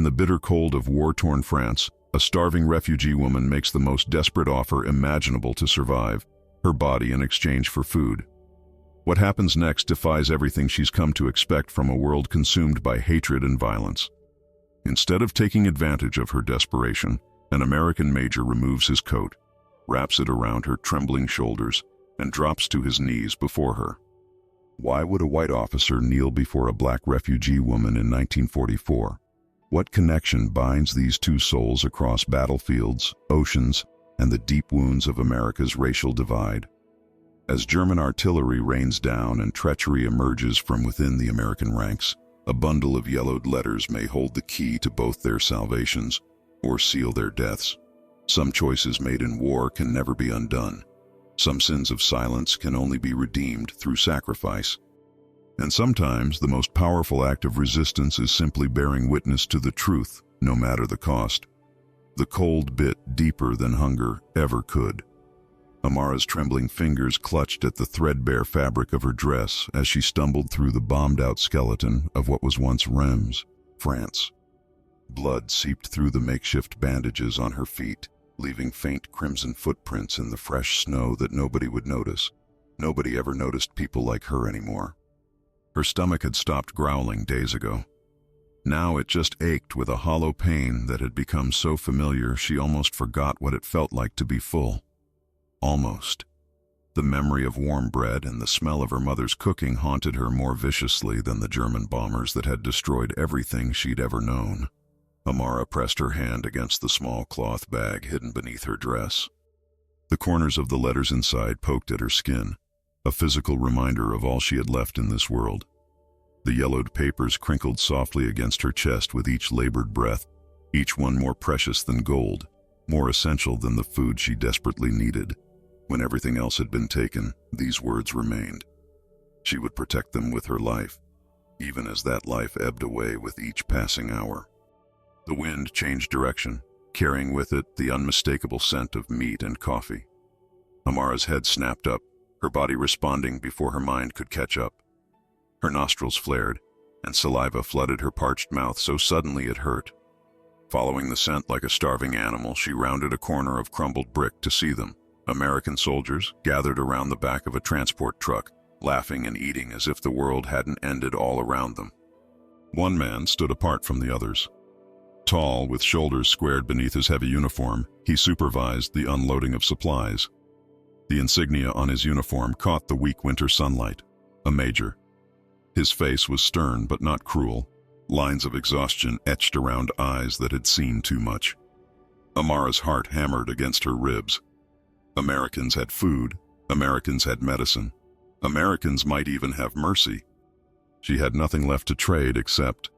In the bitter cold of war-torn France, a starving refugee woman makes the most desperate offer imaginable to survive, her body in exchange for food. What happens next defies everything she's come to expect from a world consumed by hatred and violence. Instead of taking advantage of her desperation, an American major removes his coat, wraps it around her trembling shoulders, and drops to his knees before her. Why would a white officer kneel before a black refugee woman in 1944? What connection binds these two souls across battlefields, oceans, and the deep wounds of America's racial divide? As German artillery rains down and treachery emerges from within the American ranks, a bundle of yellowed letters may hold the key to both their salvations or seal their deaths. Some choices made in war can never be undone. Some sins of silence can only be redeemed through sacrifice. And sometimes the most powerful act of resistance is simply bearing witness to the truth, no matter the cost. The cold bit deeper than hunger ever could. Amara's trembling fingers clutched at the threadbare fabric of her dress as she stumbled through the bombed-out skeleton of what was once Reims, France. Blood seeped through the makeshift bandages on her feet, leaving faint crimson footprints in the fresh snow that nobody would notice. Nobody ever noticed people like her anymore. Her stomach had stopped growling days ago. Now it just ached with a hollow pain that had become so familiar she almost forgot what it felt like to be full. Almost. The memory of warm bread and the smell of her mother's cooking haunted her more viciously than the German bombers that had destroyed everything she'd ever known. Amara pressed her hand against the small cloth bag hidden beneath her dress. The corners of the letters inside poked at her skin, a physical reminder of all she had left in this world. The yellowed papers crinkled softly against her chest with each labored breath, each one more precious than gold, more essential than the food she desperately needed. When everything else had been taken, these words remained. She would protect them with her life, even as that life ebbed away with each passing hour. The wind changed direction, carrying with it the unmistakable scent of meat and coffee. Amara's head snapped up, her body responding before her mind could catch up. Her nostrils flared, and saliva flooded her parched mouth so suddenly it hurt. Following the scent like a starving animal, she rounded a corner of crumbled brick to see them. American soldiers gathered around the back of a transport truck, laughing and eating as if the world hadn't ended all around them. One man stood apart from the others. Tall, with shoulders squared beneath his heavy uniform, he supervised the unloading of supplies. The insignia on his uniform caught the weak winter sunlight. A major. His face was stern but not cruel, lines of exhaustion etched around eyes that had seen too much. Amara's heart hammered against her ribs. Americans had food, Americans had medicine, Americans might even have mercy. She had nothing left to trade except.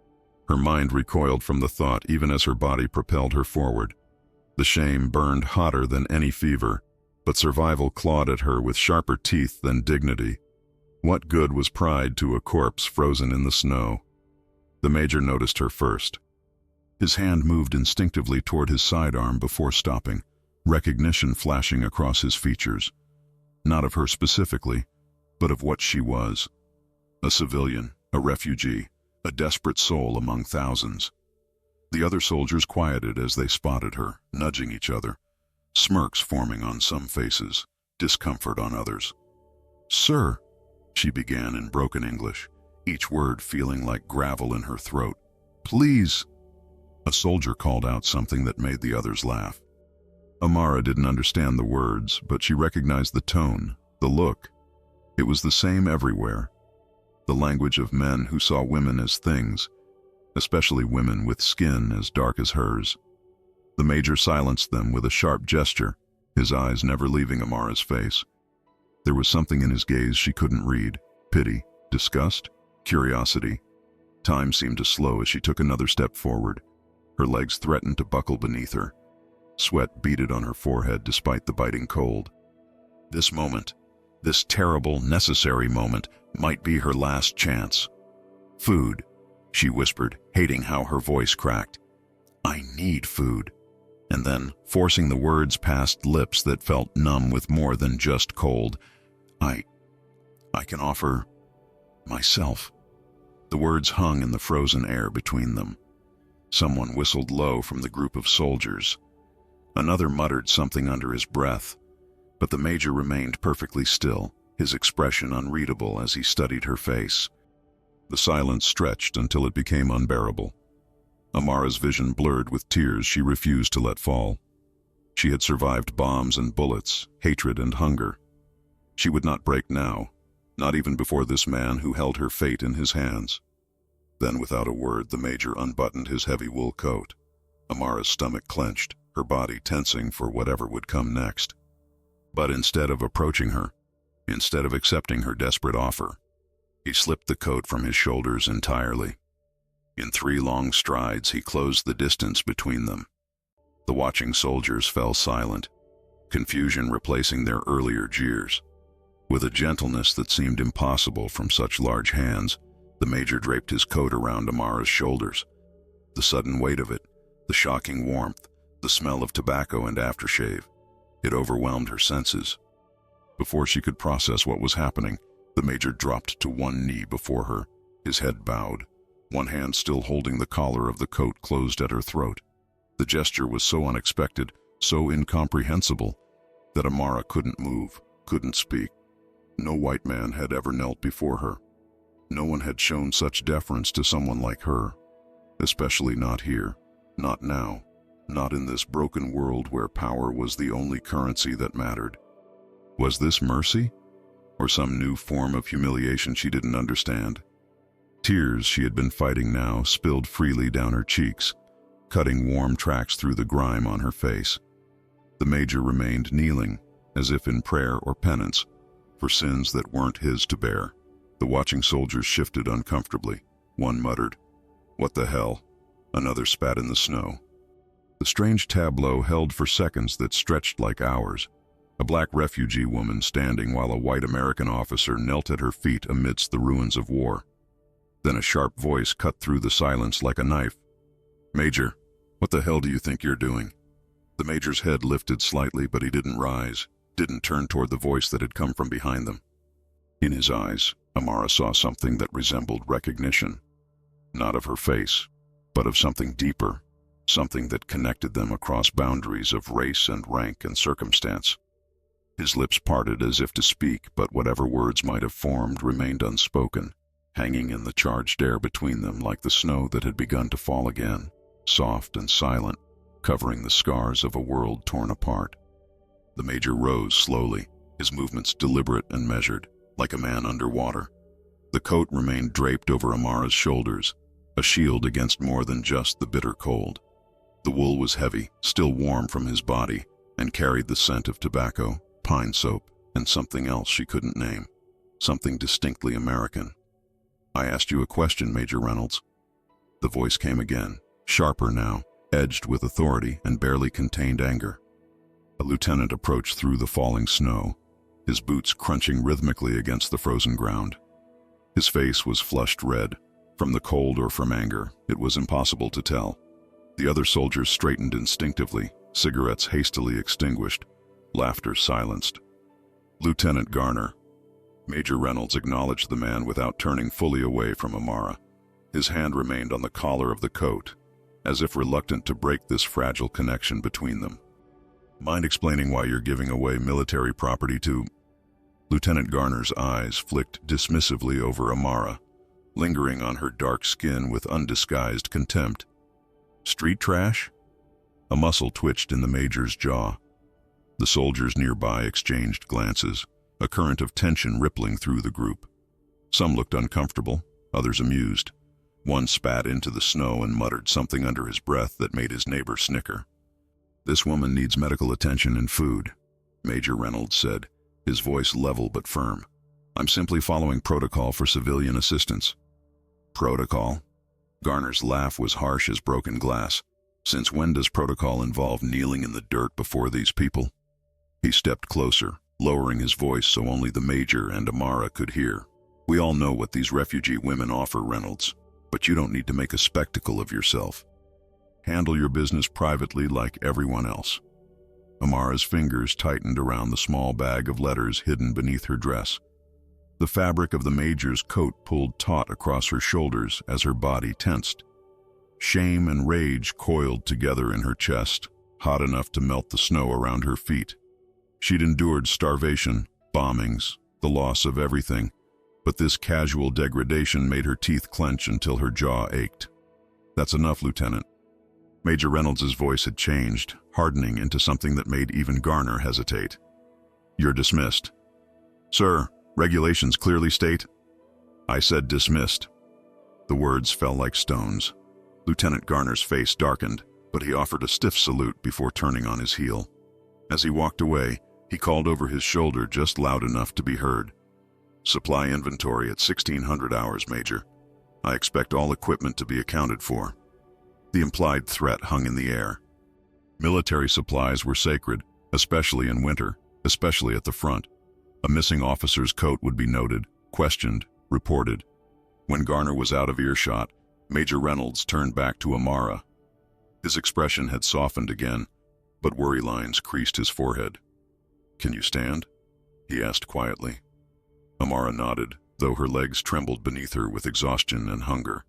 Her mind recoiled from the thought even as her body propelled her forward. The shame burned hotter than any fever, but survival clawed at her with sharper teeth than dignity. What good was pride to a corpse frozen in the snow? The major noticed her first. His hand moved instinctively toward his sidearm before stopping, recognition flashing across his features. Not of her specifically, but of what she was. A civilian, a refugee, a desperate soul among thousands. The other soldiers quieted as they spotted her, nudging each other, smirks forming on some faces, discomfort on others. "Sir," she began in broken English, each word feeling like gravel in her throat. "Please." A soldier called out something that made the others laugh. Amara didn't understand the words, but she recognized the tone, the look. It was the same everywhere. The language of men who saw women as things, especially women with skin as dark as hers. The major silenced them with a sharp gesture, his eyes never leaving Amara's face. There was something in his gaze she couldn't read. Pity, disgust, curiosity. Time seemed to slow as she took another step forward. Her legs threatened to buckle beneath her. Sweat beaded on her forehead despite the biting cold. This moment, this terrible, necessary moment, might be her last chance. "Food," she whispered, hating how her voice cracked. "I need food." And then, forcing the words past lips that felt numb with more than just cold, I can offer myself." The words hung in the frozen air between them. Someone whistled low from the group of soldiers. Another muttered something under his breath, but the major remained perfectly still, his expression unreadable as he studied her face. The silence stretched until it became unbearable. Amara's vision blurred with tears she refused to let fall. She had survived bombs and bullets, hatred and hunger. She would not break now, not even before this man who held her fate in his hands. Then, without a word, the major unbuttoned his heavy wool coat. Amara's stomach clenched, her body tensing for whatever would come next. But instead of approaching her, instead of accepting her desperate offer, he slipped the coat from his shoulders entirely. In 3 long strides, he closed the distance between them. The watching soldiers fell silent, confusion replacing their earlier jeers. With a gentleness that seemed impossible from such large hands, the major draped his coat around Amara's shoulders. The sudden weight of it, the shocking warmth, the smell of tobacco and aftershave, it overwhelmed her senses. Before she could process what was happening, the major dropped to one knee before her, his head bowed, one hand still holding the collar of the coat closed at her throat. The gesture was so unexpected, so incomprehensible, that Amara couldn't move, couldn't speak. No white man had ever knelt before her. No one had shown such deference to someone like her, especially not here, not now, not in this broken world where power was the only currency that mattered. Was this mercy, or some new form of humiliation she didn't understand? Tears she had been fighting now spilled freely down her cheeks, cutting warm tracks through the grime on her face. The major remained kneeling, as if in prayer or penance, for sins that weren't his to bear. The watching soldiers shifted uncomfortably. One muttered, "What the hell?" Another spat in the snow. The strange tableau held for seconds that stretched like hours. A black refugee woman standing while a white American officer knelt at her feet amidst the ruins of war. Then a sharp voice cut through the silence like a knife. "Major, what the hell do you think you're doing?" The major's head lifted slightly, but he didn't rise, didn't turn toward the voice that had come from behind them. In his eyes, Amara saw something that resembled recognition. Not of her face, but of something deeper, something that connected them across boundaries of race and rank and circumstance. His lips parted as if to speak, but whatever words might have formed remained unspoken, hanging in the charged air between them like the snow that had begun to fall again, soft and silent, covering the scars of a world torn apart. The major rose slowly, his movements deliberate and measured, like a man underwater. The coat remained draped over Amara's shoulders, a shield against more than just the bitter cold. The wool was heavy, still warm from his body, and carried the scent of tobacco, pine soap, and something else she couldn't name, something distinctly American. "I asked you a question, Major Reynolds." The voice came again, sharper now, edged with authority and barely contained anger. A lieutenant approached through the falling snow, his boots crunching rhythmically against the frozen ground. His face was flushed red. From the cold or from anger, it was impossible to tell. The other soldiers straightened instinctively, cigarettes hastily extinguished, laughter silenced. "Lieutenant Garner." Major Reynolds acknowledged the man without turning fully away from Amara. His hand remained on the collar of the coat, as if reluctant to break this fragile connection between them. "Mind explaining why you're giving away military property to—" Lieutenant Garner's eyes flicked dismissively over Amara, lingering on her dark skin with undisguised contempt. "Street trash?" A muscle twitched in the major's jaw. The soldiers nearby exchanged glances, a current of tension rippling through the group. Some looked uncomfortable, others amused. One spat into the snow and muttered something under his breath that made his neighbor snicker. "This woman needs medical attention and food," Major Reynolds said, his voice level but firm. "I'm simply following protocol for civilian assistance." "Protocol?" Garner's laugh was harsh as broken glass. "Since when does protocol involve kneeling in the dirt before these people?" He stepped closer, lowering his voice so only the major and Amara could hear. "We all know what these refugee women offer, Reynolds, but you don't need to make a spectacle of yourself. Handle your business privately like everyone else." Amara's fingers tightened around the small bag of letters hidden beneath her dress. The fabric of the major's coat pulled taut across her shoulders as her body tensed. Shame and rage coiled together in her chest, hot enough to melt the snow around her feet. She'd endured starvation, bombings, the loss of everything, but this casual degradation made her teeth clench until her jaw ached. "That's enough, Lieutenant." Major Reynolds' voice had changed, hardening into something that made even Garner hesitate. "You're dismissed." "Sir, regulations clearly state—" "I said dismissed." The words fell like stones. Lieutenant Garner's face darkened, but he offered a stiff salute before turning on his heel. As he walked away, he called over his shoulder just loud enough to be heard. "Supply inventory at 1600 hours, Major. I expect all equipment to be accounted for." The implied threat hung in the air. Military supplies were sacred, especially in winter, especially at the front. A missing officer's coat would be noted, questioned, reported. When Garner was out of earshot, Major Reynolds turned back to Amara. His expression had softened again, but worry lines creased his forehead. "Can you stand?" he asked quietly. Amara nodded, though her legs trembled beneath her with exhaustion and hunger.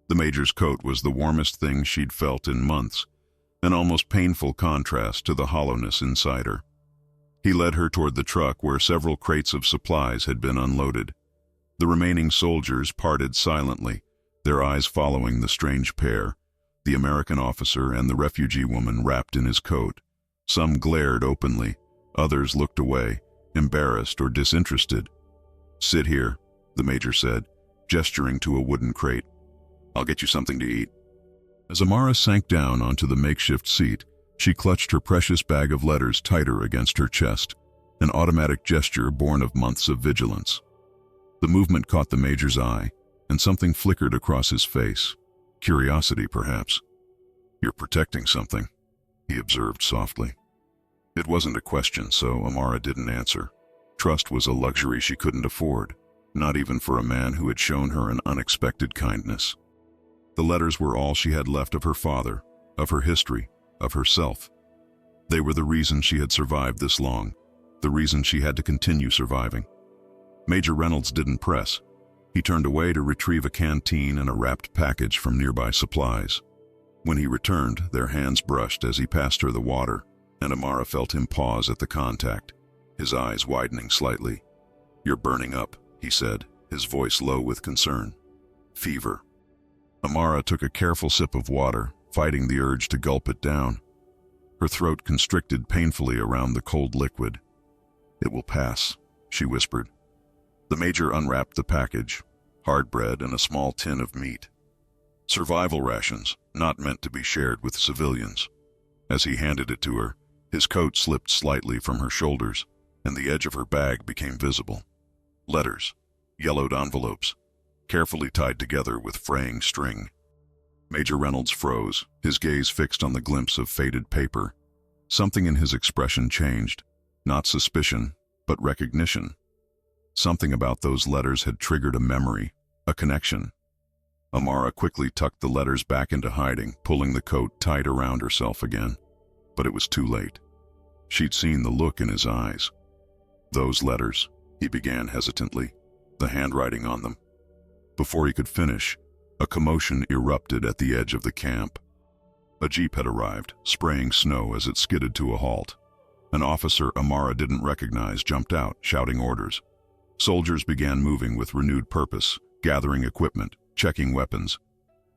The Major's coat was the warmest thing she'd felt in months, an almost painful contrast to the hollowness inside her. He led her toward the truck where several crates of supplies had been unloaded. The remaining soldiers parted silently, their eyes following the strange pair, the American officer and the refugee woman wrapped in his coat. Some glared openly, others looked away, embarrassed or disinterested. "Sit here," the Major said, gesturing to a wooden crate. "I'll get you something to eat." As Amara sank down onto the makeshift seat, she clutched her precious bag of letters tighter against her chest, an automatic gesture born of months of vigilance. The movement caught the Major's eye, and something flickered across his face. Curiosity, perhaps. "You're protecting something," he observed softly. It wasn't a question, so Amara didn't answer. Trust was a luxury she couldn't afford, not even for a man who had shown her an unexpected kindness. The letters were all she had left of her father, of her history, of herself. They were the reason she had survived this long, the reason she had to continue surviving. Major Reynolds didn't press. He turned away to retrieve a canteen and a wrapped package from nearby supplies. When he returned, their hands brushed as he passed her the water, and Amara felt him pause at the contact, his eyes widening slightly. "You're burning up," he said, his voice low with concern. "Fever." Amara took a careful sip of water, fighting the urge to gulp it down. Her throat constricted painfully around the cold liquid. "It will pass," she whispered. The Major unwrapped the package, hard bread and a small tin of meat. Survival rations, not meant to be shared with civilians. As he handed it to her, his coat slipped slightly from her shoulders, and the edge of her bag became visible. Letters, yellowed envelopes, carefully tied together with fraying string. Major Reynolds froze, his gaze fixed on the glimpse of faded paper. Something in his expression changed, not suspicion, but recognition. Something about those letters had triggered a memory, a connection. Amara quickly tucked the letters back into hiding, pulling the coat tight around herself again. But it was too late. She'd seen the look in his eyes. "Those letters," he began hesitantly, the handwriting on them. Before he could finish, a commotion erupted at the edge of the camp. A jeep had arrived, spraying snow as it skidded to a halt. An officer Amara didn't recognize jumped out, shouting orders. Soldiers began moving with renewed purpose, gathering equipment, checking weapons.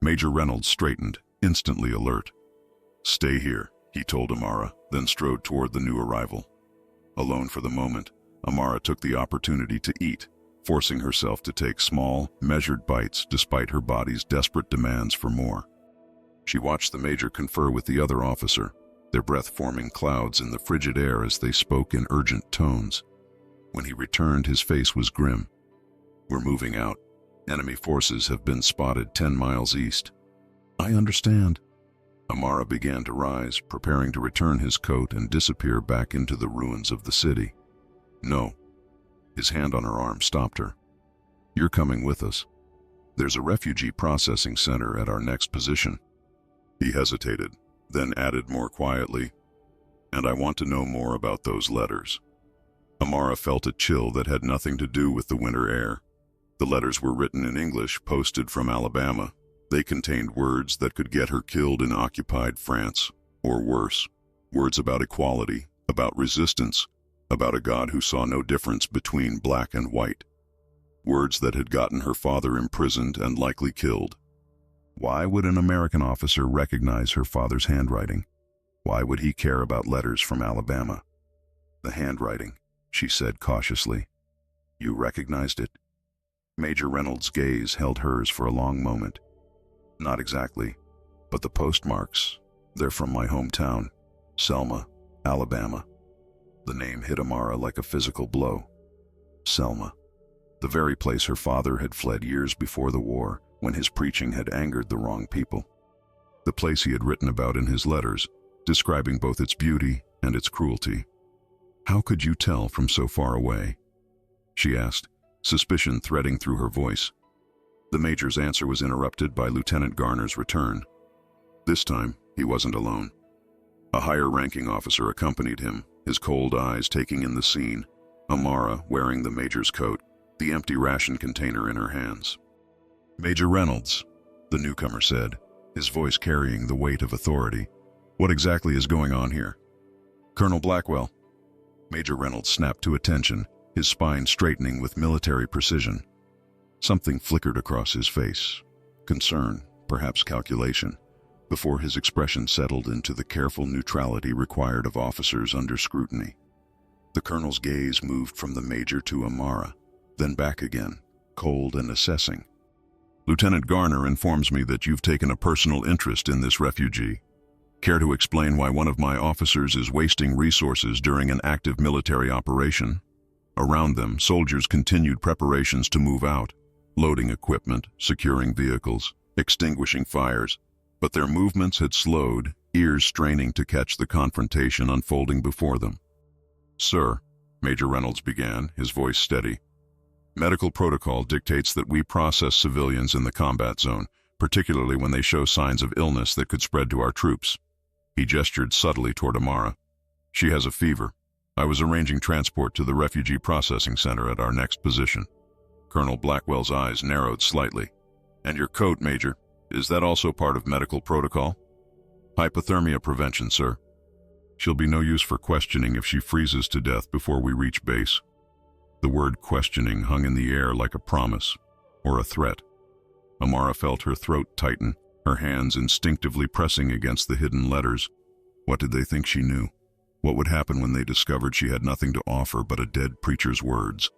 Major Reynolds straightened, instantly alert. "Stay here," he told Amara, then strode toward the new arrival. Alone for the moment, Amara took the opportunity to eat, forcing herself to take small, measured bites despite her body's desperate demands for more. She watched the Major confer with the other officer, their breath forming clouds in the frigid air as they spoke in urgent tones. When he returned, his face was grim. "We're moving out. Enemy forces have been spotted 10 miles east." "I understand." Amara began to rise, preparing to return his coat and disappear back into the ruins of the city. "No." His hand on her arm stopped her. "You're coming with us. There's a refugee processing center at our next position." He hesitated, then added more quietly, "And I want to know more about those letters." Amara felt a chill that had nothing to do with the winter air. The letters were written in English, posted from Alabama. They contained words that could get her killed in occupied France, or worse. Words about equality, about resistance, about a God who saw no difference between black and white. Words that had gotten her father imprisoned and likely killed. Why would an American officer recognize her father's handwriting? Why would he care about letters from Alabama? The handwriting, she said cautiously. You recognized it? Major Reynolds' gaze held hers for a long moment. Not exactly, but the postmarks, they're from my hometown, Selma, Alabama. The name hit Amara like a physical blow. Selma, the very place her father had fled years before the war, when his preaching had angered the wrong people. The place he had written about in his letters, describing both its beauty and its cruelty. How could you tell from so far away? She asked, suspicion threading through her voice. The major's answer was interrupted by Lieutenant Garner's return. This time, he wasn't alone. A higher-ranking officer accompanied him, his cold eyes taking in the scene, Amara wearing the major's coat, the empty ration container in her hands. Major Reynolds, the newcomer said, his voice carrying the weight of authority. What exactly is going on here? Colonel Blackwell. Major Reynolds snapped to attention, his spine straightening with military precision. Something flickered across his face. Concern, perhaps calculation, before his expression settled into the careful neutrality required of officers under scrutiny. The colonel's gaze moved from the major to Amara, then back again, cold and assessing. Lieutenant Garner informs me that you've taken a personal interest in this refugee. Care to explain why one of my officers is wasting resources during an active military operation? Around them, soldiers continued preparations to move out, loading equipment, securing vehicles, extinguishing fires, but their movements had slowed, ears straining to catch the confrontation unfolding before them. Sir, Major Reynolds began, his voice steady. Medical protocol dictates that we process civilians in the combat zone, particularly when they show signs of illness that could spread to our troops. He gestured subtly toward Amara. She has a fever. I was arranging transport to the refugee processing center at our next position. Colonel Blackwell's eyes narrowed slightly. And your coat, Major, is that also part of medical protocol? Hypothermia prevention, sir. She'll be no use for questioning if she freezes to death before we reach base. The word questioning hung in the air like a promise, or a threat. Amara felt her throat tighten, her hands instinctively pressing against the hidden letters. What did they think she knew? What would happen when they discovered she had nothing to offer but a dead preacher's words?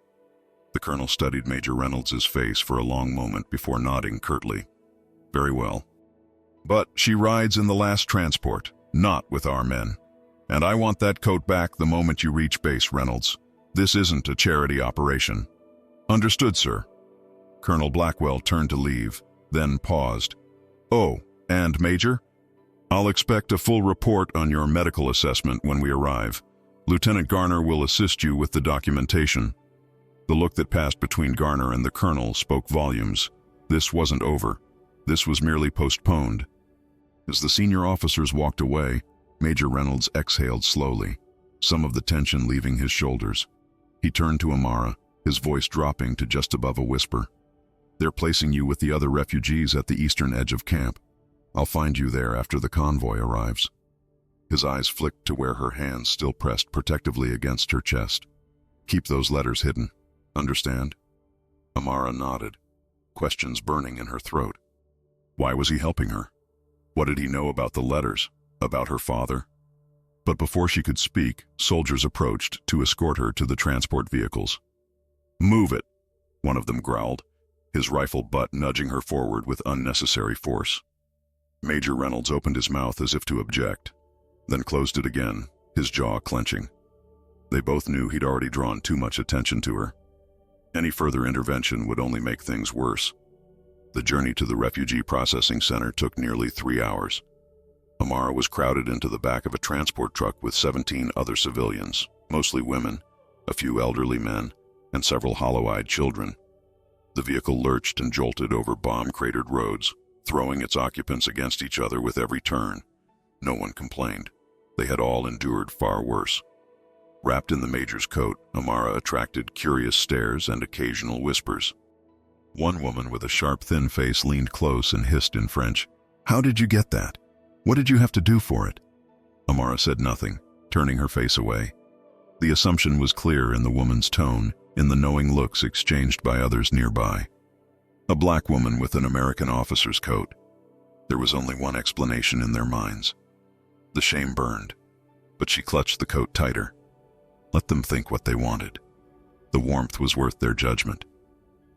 The colonel studied Major Reynolds' face for a long moment before nodding curtly. Very well. But she rides in the last transport, not with our men. And I want that coat back the moment you reach base, Reynolds. This isn't a charity operation. Understood, sir. Colonel Blackwell turned to leave, then paused. Oh, and Major? I'll expect a full report on your medical assessment when we arrive. Lieutenant Garner will assist you with the documentation. The look that passed between Garner and the colonel spoke volumes. This wasn't over. This was merely postponed. As the senior officers walked away, Major Reynolds exhaled slowly, some of the tension leaving his shoulders. He turned to Amara, his voice dropping to just above a whisper. They're placing you with the other refugees at the eastern edge of camp. I'll find you there after the convoy arrives. His eyes flicked to where her hands still pressed protectively against her chest. Keep those letters hidden. Understand? Amara nodded, questions burning in her throat. Why was he helping her? What did he know about the letters? About her father? But before she could speak, soldiers approached to escort her to the transport vehicles. Move it, one of them growled, his rifle butt nudging her forward with unnecessary force. Major Reynolds opened his mouth as if to object, then closed it again, his jaw clenching. They both knew he'd already drawn too much attention to her. Any further intervention would only make things worse. The journey to the refugee processing center took nearly 3 hours. Amara was crowded into the back of a transport truck with 17 other civilians, mostly women, a few elderly men, and several hollow-eyed children. The vehicle lurched and jolted over bomb-cratered roads, throwing its occupants against each other with every turn. No one complained. They had all endured far worse. Wrapped in the major's coat, Amara attracted curious stares and occasional whispers. One woman with a sharp, thin face leaned close and hissed in French, "How did you get that? What did you have to do for it?" Amara said nothing, turning her face away. The assumption was clear in the woman's tone, in the knowing looks exchanged by others nearby. A black woman with an American officer's coat. There was only one explanation in their minds. The shame burned, but she clutched the coat tighter. Let them think what they wanted. The warmth was worth their judgment.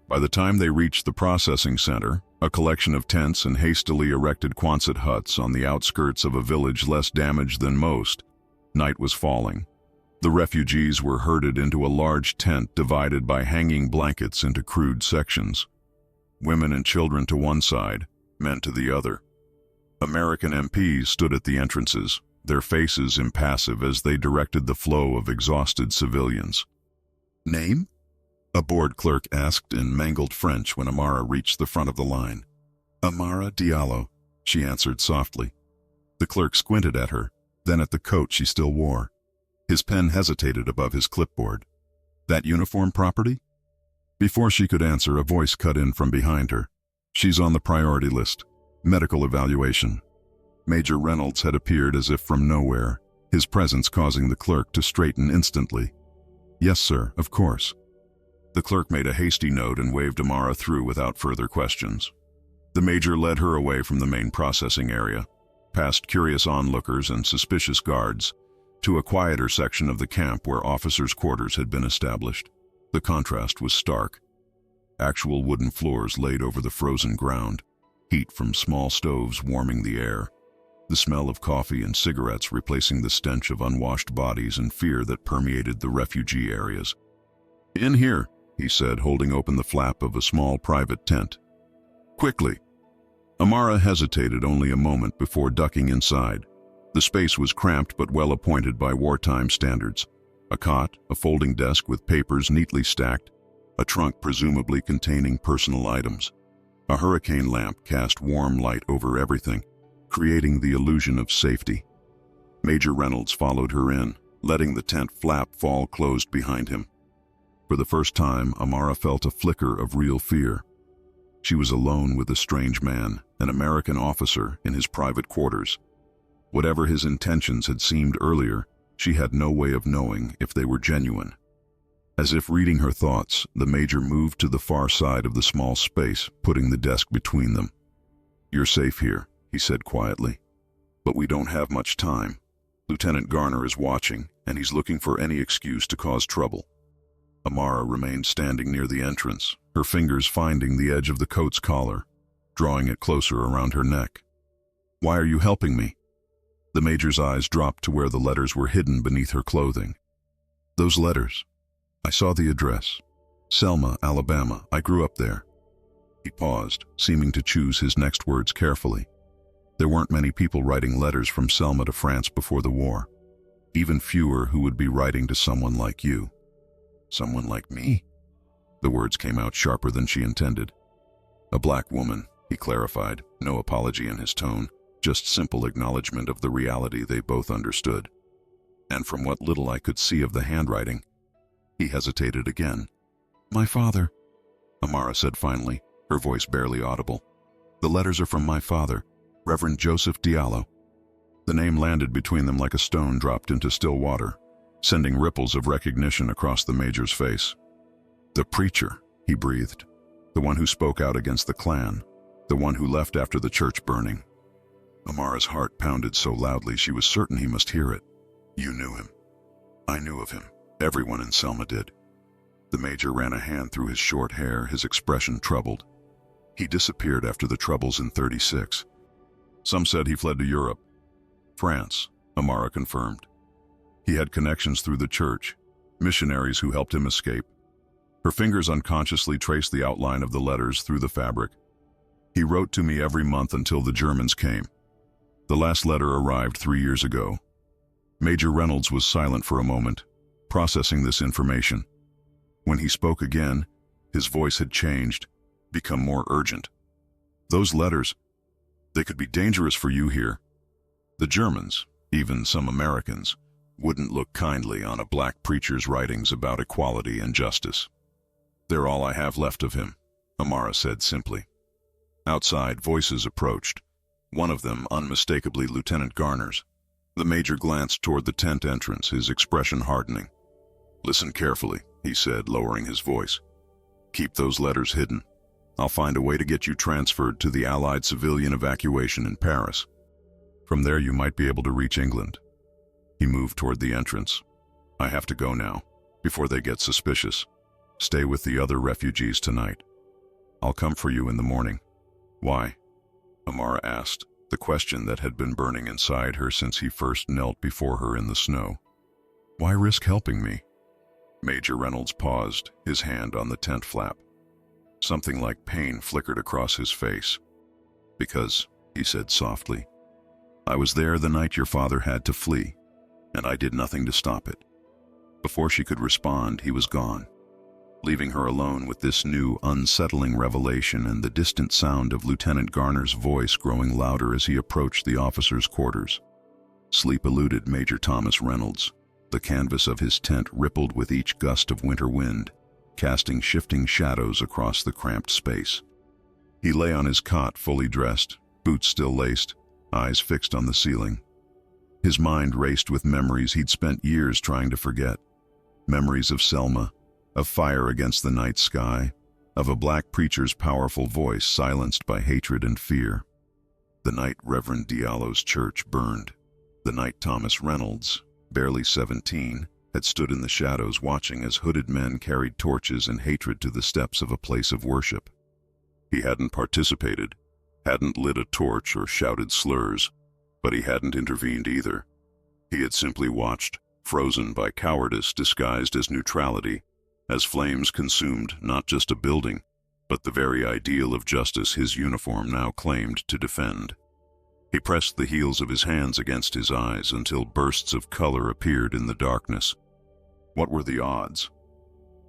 By the time they reached the processing center, a collection of tents and hastily erected Quonset huts on the outskirts of a village less damaged than most, night was falling. The refugees were herded into a large tent divided by hanging blankets into crude sections. Women and children to one side, men to the other. American MPs stood at the entrances, their faces impassive as they directed the flow of exhausted civilians. "Name?" a board clerk asked in mangled French when Amara reached the front of the line. "Amara Diallo," she answered softly. The clerk squinted at her, then at the coat she still wore. His pen hesitated above his clipboard. "That uniform property?" Before she could answer, a voice cut in from behind her. "She's on the priority list. Medical evaluation." Major Reynolds had appeared as if from nowhere, his presence causing the clerk to straighten instantly. "Yes, sir, of course." The clerk made a hasty note and waved Amara through without further questions. The major led her away from the main processing area, past curious onlookers and suspicious guards, to a quieter section of the camp where officers' quarters had been established. The contrast was stark. Actual wooden floors laid over the frozen ground, heat from small stoves warming the air, the smell of coffee and cigarettes replacing the stench of unwashed bodies and fear that permeated the refugee areas. "In here," he said, holding open the flap of a small private tent. "Quickly." Amara hesitated only a moment before ducking inside. The space was cramped but well appointed by wartime standards. A cot, a folding desk with papers neatly stacked, a trunk presumably containing personal items. A hurricane lamp cast warm light over everything, creating the illusion of safety. Major Reynolds followed her in, letting the tent flap fall closed behind him. For the first time, Amara felt a flicker of real fear. She was alone with a strange man, an American officer, in his private quarters. Whatever his intentions had seemed earlier, she had no way of knowing if they were genuine. As if reading her thoughts, the major moved to the far side of the small space, putting the desk between them. "You're safe here," he said quietly. "But we don't have much time. Lieutenant Garner is watching, and he's looking for any excuse to cause trouble." Amara remained standing near the entrance, her fingers finding the edge of the coat's collar, drawing it closer around her neck. "Why are you helping me?" The major's eyes dropped to where the letters were hidden beneath her clothing. "Those letters. I saw the address. Selma, Alabama. I grew up there." He paused, seeming to choose his next words carefully. There weren't many people writing letters from Selma to France before the war. Even fewer who would be writing to someone like you. "Someone like me?" The words came out sharper than she intended. "A black woman," he clarified, no apology in his tone, just simple acknowledgement of the reality they both understood. "And from what little I could see of the handwriting," he hesitated again. "My father," Amara said finally, her voice barely audible. "The letters are from my father, Reverend Joseph Diallo." The name landed between them like a stone dropped into still water, sending ripples of recognition across the major's face. "The preacher," he breathed. "The one who spoke out against the Klan. The one who left after the church burning." Amara's heart pounded so loudly she was certain he must hear it. "You knew him." "I knew of him. Everyone in Selma did." The major ran a hand through his short hair, his expression troubled. "He disappeared after the troubles in '36. Some said he fled to Europe." "France," Amara confirmed. "He had connections through the church, missionaries who helped him escape." Her fingers unconsciously traced the outline of the letters through the fabric. "He wrote to me every month until the Germans came. The last letter arrived 3 years ago." Major Reynolds was silent for a moment, processing this information. When he spoke again, his voice had changed, become more urgent. "Those letters, they could be dangerous for you here. The Germans, even some Americans, wouldn't look kindly on a black preacher's writings about equality and justice. They're all I have left of him." Amara said simply. Outside, voices approached. One of them, unmistakably Lieutenant Garner's. The major glanced toward the tent entrance, his expression hardening. "Listen carefully," he said, lowering his voice. "Keep those letters hidden. I'll find a way to get you transferred to the Allied civilian evacuation in Paris. From there you might be able to reach England." He moved toward the entrance. "I have to go now, before they get suspicious. Stay with the other refugees tonight. I'll come for you in the morning." "Why?" Amara asked, the question that had been burning inside her since he first knelt before her in the snow. "Why risk helping me?" Major Reynolds paused, his hand on the tent flap. Something like pain flickered across his face. "Because," he said softly, "I was there the night your father had to flee, and I did nothing to stop it." Before she could respond, he was gone, leaving her alone with this new, unsettling revelation and the distant sound of Lieutenant Garner's voice growing louder as he approached the officers' quarters. Sleep eluded Major Thomas Reynolds. The canvas of his tent rippled with each gust of winter wind, casting shifting shadows across the cramped space. He lay on his cot, fully dressed, boots still laced, eyes fixed on the ceiling. His mind raced with memories he'd spent years trying to forget. Memories of Selma, of fire against the night sky, of a black preacher's powerful voice silenced by hatred and fear. The night Reverend Diallo's church burned. The night Thomas Reynolds, barely 17, had stood in the shadows watching as hooded men carried torches in hatred to the steps of a place of worship. He hadn't participated, hadn't lit a torch or shouted slurs, but he hadn't intervened either. He had simply watched, frozen by cowardice disguised as neutrality, as flames consumed not just a building, but the very ideal of justice his uniform now claimed to defend. He pressed the heels of his hands against his eyes until bursts of color appeared in the darkness. What were the odds?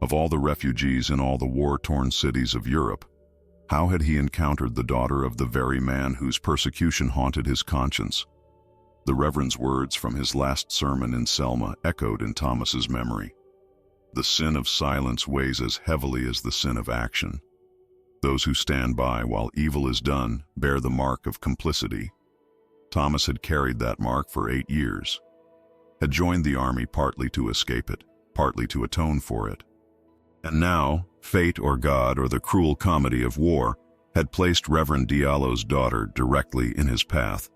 Of all the refugees in all the war-torn cities of Europe, how had he encountered the daughter of the very man whose persecution haunted his conscience? The Reverend's words from his last sermon in Selma echoed in Thomas's memory. The sin of silence weighs as heavily as the sin of action. Those who stand by while evil is done bear the mark of complicity. Thomas had carried that mark for 8 years, had joined the army partly to escape it, partly to atone for it. And now, fate or God or the cruel comedy of war had placed Reverend Diallo's daughter directly in his path.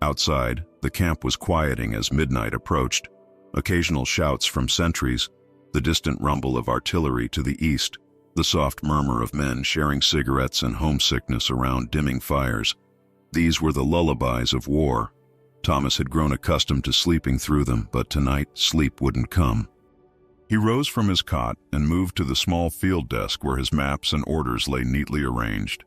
Outside, the camp was quieting as midnight approached. Occasional shouts from sentries, the distant rumble of artillery to the east, the soft murmur of men sharing cigarettes and homesickness around dimming fires. These were the lullabies of war. Thomas had grown accustomed to sleeping through them, but tonight sleep wouldn't come. He rose from his cot and moved to the small field desk where his maps and orders lay neatly arranged.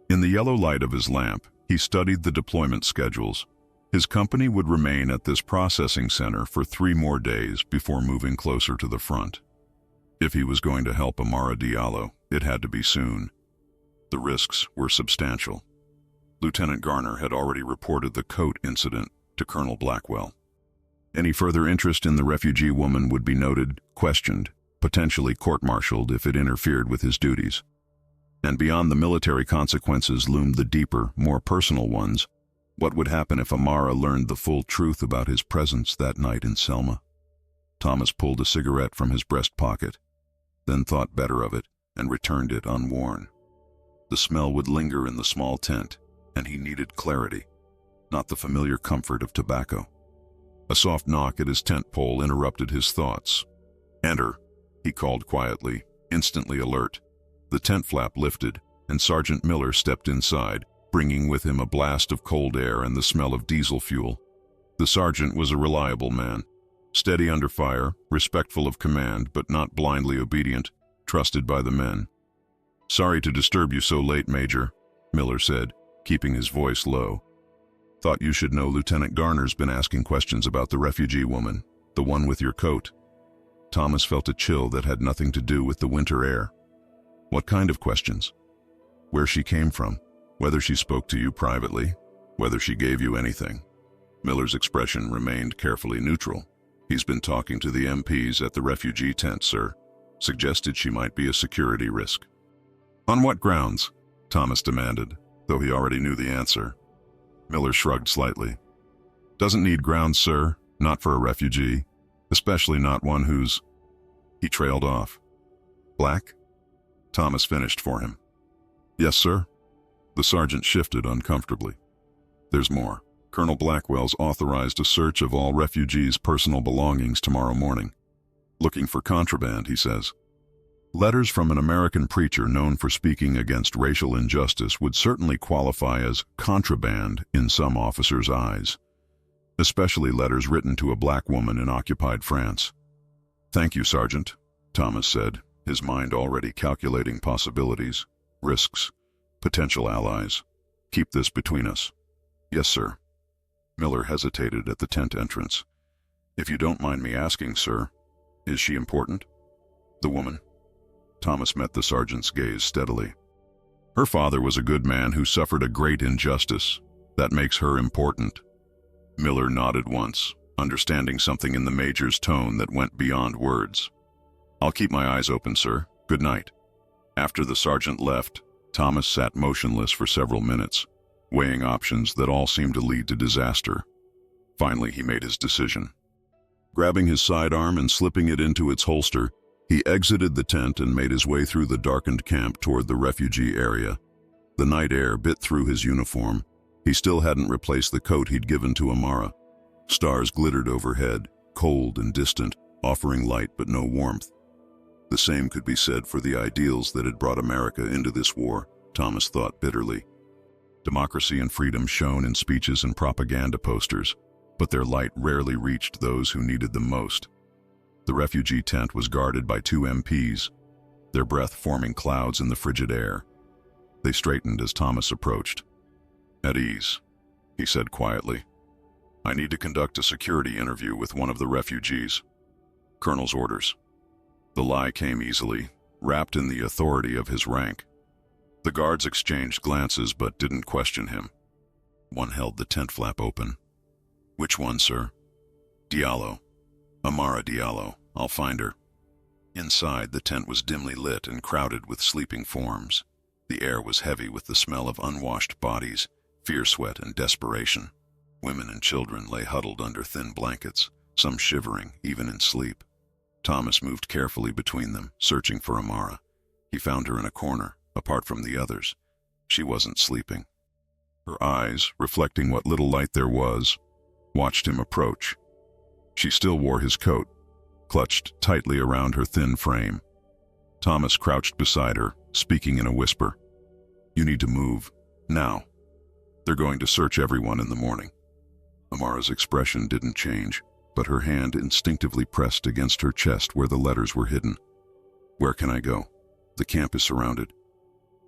In the yellow light of his lamp, he studied the deployment schedules. His company would remain at this processing center for 3 more days before moving closer to the front. If he was going to help Amara Diallo, it had to be soon. The risks were substantial. Lieutenant Garner had already reported the coat incident to Colonel Blackwell. Any further interest in the refugee woman would be noted, questioned, potentially court-martialed if it interfered with his duties. And beyond the military consequences loomed the deeper, more personal ones. What would happen if Amara learned the full truth about his presence that night in Selma? Thomas pulled a cigarette from his breast pocket, then thought better of it and returned it unworn. The smell would linger in the small tent, and he needed clarity, not the familiar comfort of tobacco. A soft knock at his tent pole interrupted his thoughts. "Enter," he called quietly, instantly alert. The tent flap lifted, and Sergeant Miller stepped inside, bringing with him a blast of cold air and the smell of diesel fuel. The sergeant was a reliable man, steady under fire, respectful of command but not blindly obedient, trusted by the men. "Sorry to disturb you so late, Major," Miller said, keeping his voice low. "Thought you should know Lieutenant Garner's been asking questions about the refugee woman, the one with your coat." Thomas felt a chill that had nothing to do with the winter air. "What kind of questions?" "Where she came from, whether she spoke to you privately, whether she gave you anything." Miller's expression remained carefully neutral. "He's been talking to the MPs at the refugee tent, sir. Suggested she might be a security risk." On what grounds? Thomas demanded, though he already knew the answer. Miller shrugged slightly. Doesn't need grounds, sir, not for a refugee, especially not one who's... He trailed off. Black? Thomas finished for him. Yes, sir. The sergeant shifted uncomfortably. There's more. Colonel Blackwell's authorized a search of all refugees' personal belongings tomorrow morning. Looking for contraband, he says. Letters from an American preacher known for speaking against racial injustice would certainly qualify as contraband in some officers' eyes, especially letters written to a black woman in occupied France. Thank you, Sergeant, Thomas said, his mind already calculating possibilities, risks, potential allies. Keep this between us. Yes, sir. Miller hesitated at the tent entrance. If you don't mind me asking, sir, is she important? The woman. Thomas met the sergeant's gaze steadily. Her father was a good man who suffered a great injustice. That makes her important. Miller nodded once, understanding something in the major's tone that went beyond words. I'll keep my eyes open, sir. Good night. After the sergeant left, Thomas sat motionless for several minutes, weighing options that all seemed to lead to disaster. Finally, he made his decision. Grabbing his sidearm and slipping it into its holster, he exited the tent and made his way through the darkened camp toward the refugee area. The night air bit through his uniform. He still hadn't replaced the coat he'd given to Amara. Stars glittered overhead, cold and distant, offering light but no warmth. The same could be said for the ideals that had brought America into this war, Thomas thought bitterly. Democracy and freedom shone in speeches and propaganda posters, but their light rarely reached those who needed them most. The refugee tent was guarded by 2 MPs, their breath forming clouds in the frigid air. They straightened as Thomas approached. At ease, he said quietly. I need to conduct a security interview with one of the refugees. Colonel's orders. The lie came easily, wrapped in the authority of his rank. The guards exchanged glances but didn't question him. One held the tent flap open. Which one, sir? Diallo. Amara Diallo. I'll find her. Inside, the tent was dimly lit and crowded with sleeping forms. The air was heavy with the smell of unwashed bodies, fear sweat, and desperation. Women and children lay huddled under thin blankets, some shivering, even in sleep. Thomas moved carefully between them, searching for Amara. He found her in a corner, apart from the others. She wasn't sleeping. Her eyes, reflecting what little light there was, watched him approach. She still wore his coat, clutched tightly around her thin frame. Thomas crouched beside her, speaking in a whisper. You need to move, now. They're going to search everyone in the morning. Amara's expression didn't change, but her hand instinctively pressed against her chest where the letters were hidden. Where can I go? The camp is surrounded.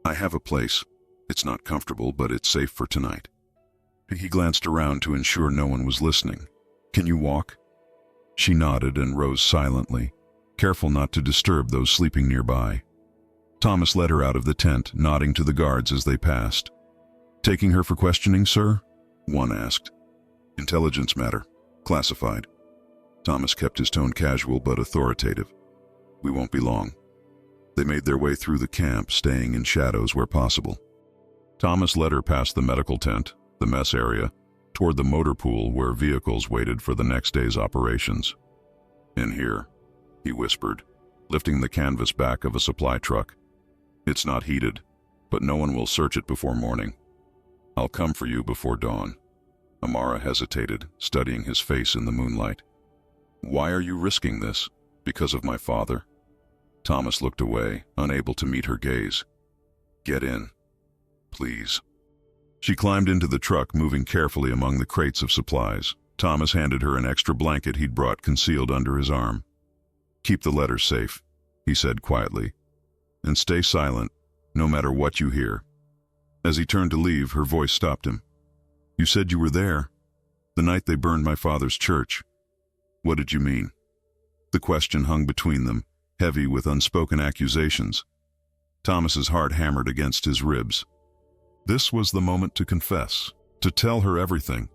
I have a place. It's not comfortable, but it's safe for tonight. He glanced around to ensure no one was listening. Can you walk? She nodded and rose silently, careful not to disturb those sleeping nearby. Thomas led her out of the tent, nodding to the guards as they passed. Taking her for questioning, sir? One asked. Intelligence matter. Classified. Thomas kept his tone casual but authoritative. We won't be long. They made their way through the camp, staying in shadows where possible. Thomas led her past the medical tent, the mess area, toward the motor pool where vehicles waited for the next day's operations. In here, he whispered, lifting the canvas back of a supply truck. It's not heated, but no one will search it before morning. I'll come for you before dawn. Amara hesitated, studying his face in the moonlight. Why are you risking this? Because of my father? Thomas looked away, unable to meet her gaze. Get in, please. She climbed into the truck, moving carefully among the crates of supplies. Thomas handed her an extra blanket he'd brought concealed under his arm. Keep the letters safe, he said quietly, and stay silent, no matter what you hear. As he turned to leave, her voice stopped him. You said you were there, the night they burned my father's church. What did you mean? The question hung between them, heavy with unspoken accusations. Thomas's heart hammered against his ribs. This was the moment to confess, to tell her everything,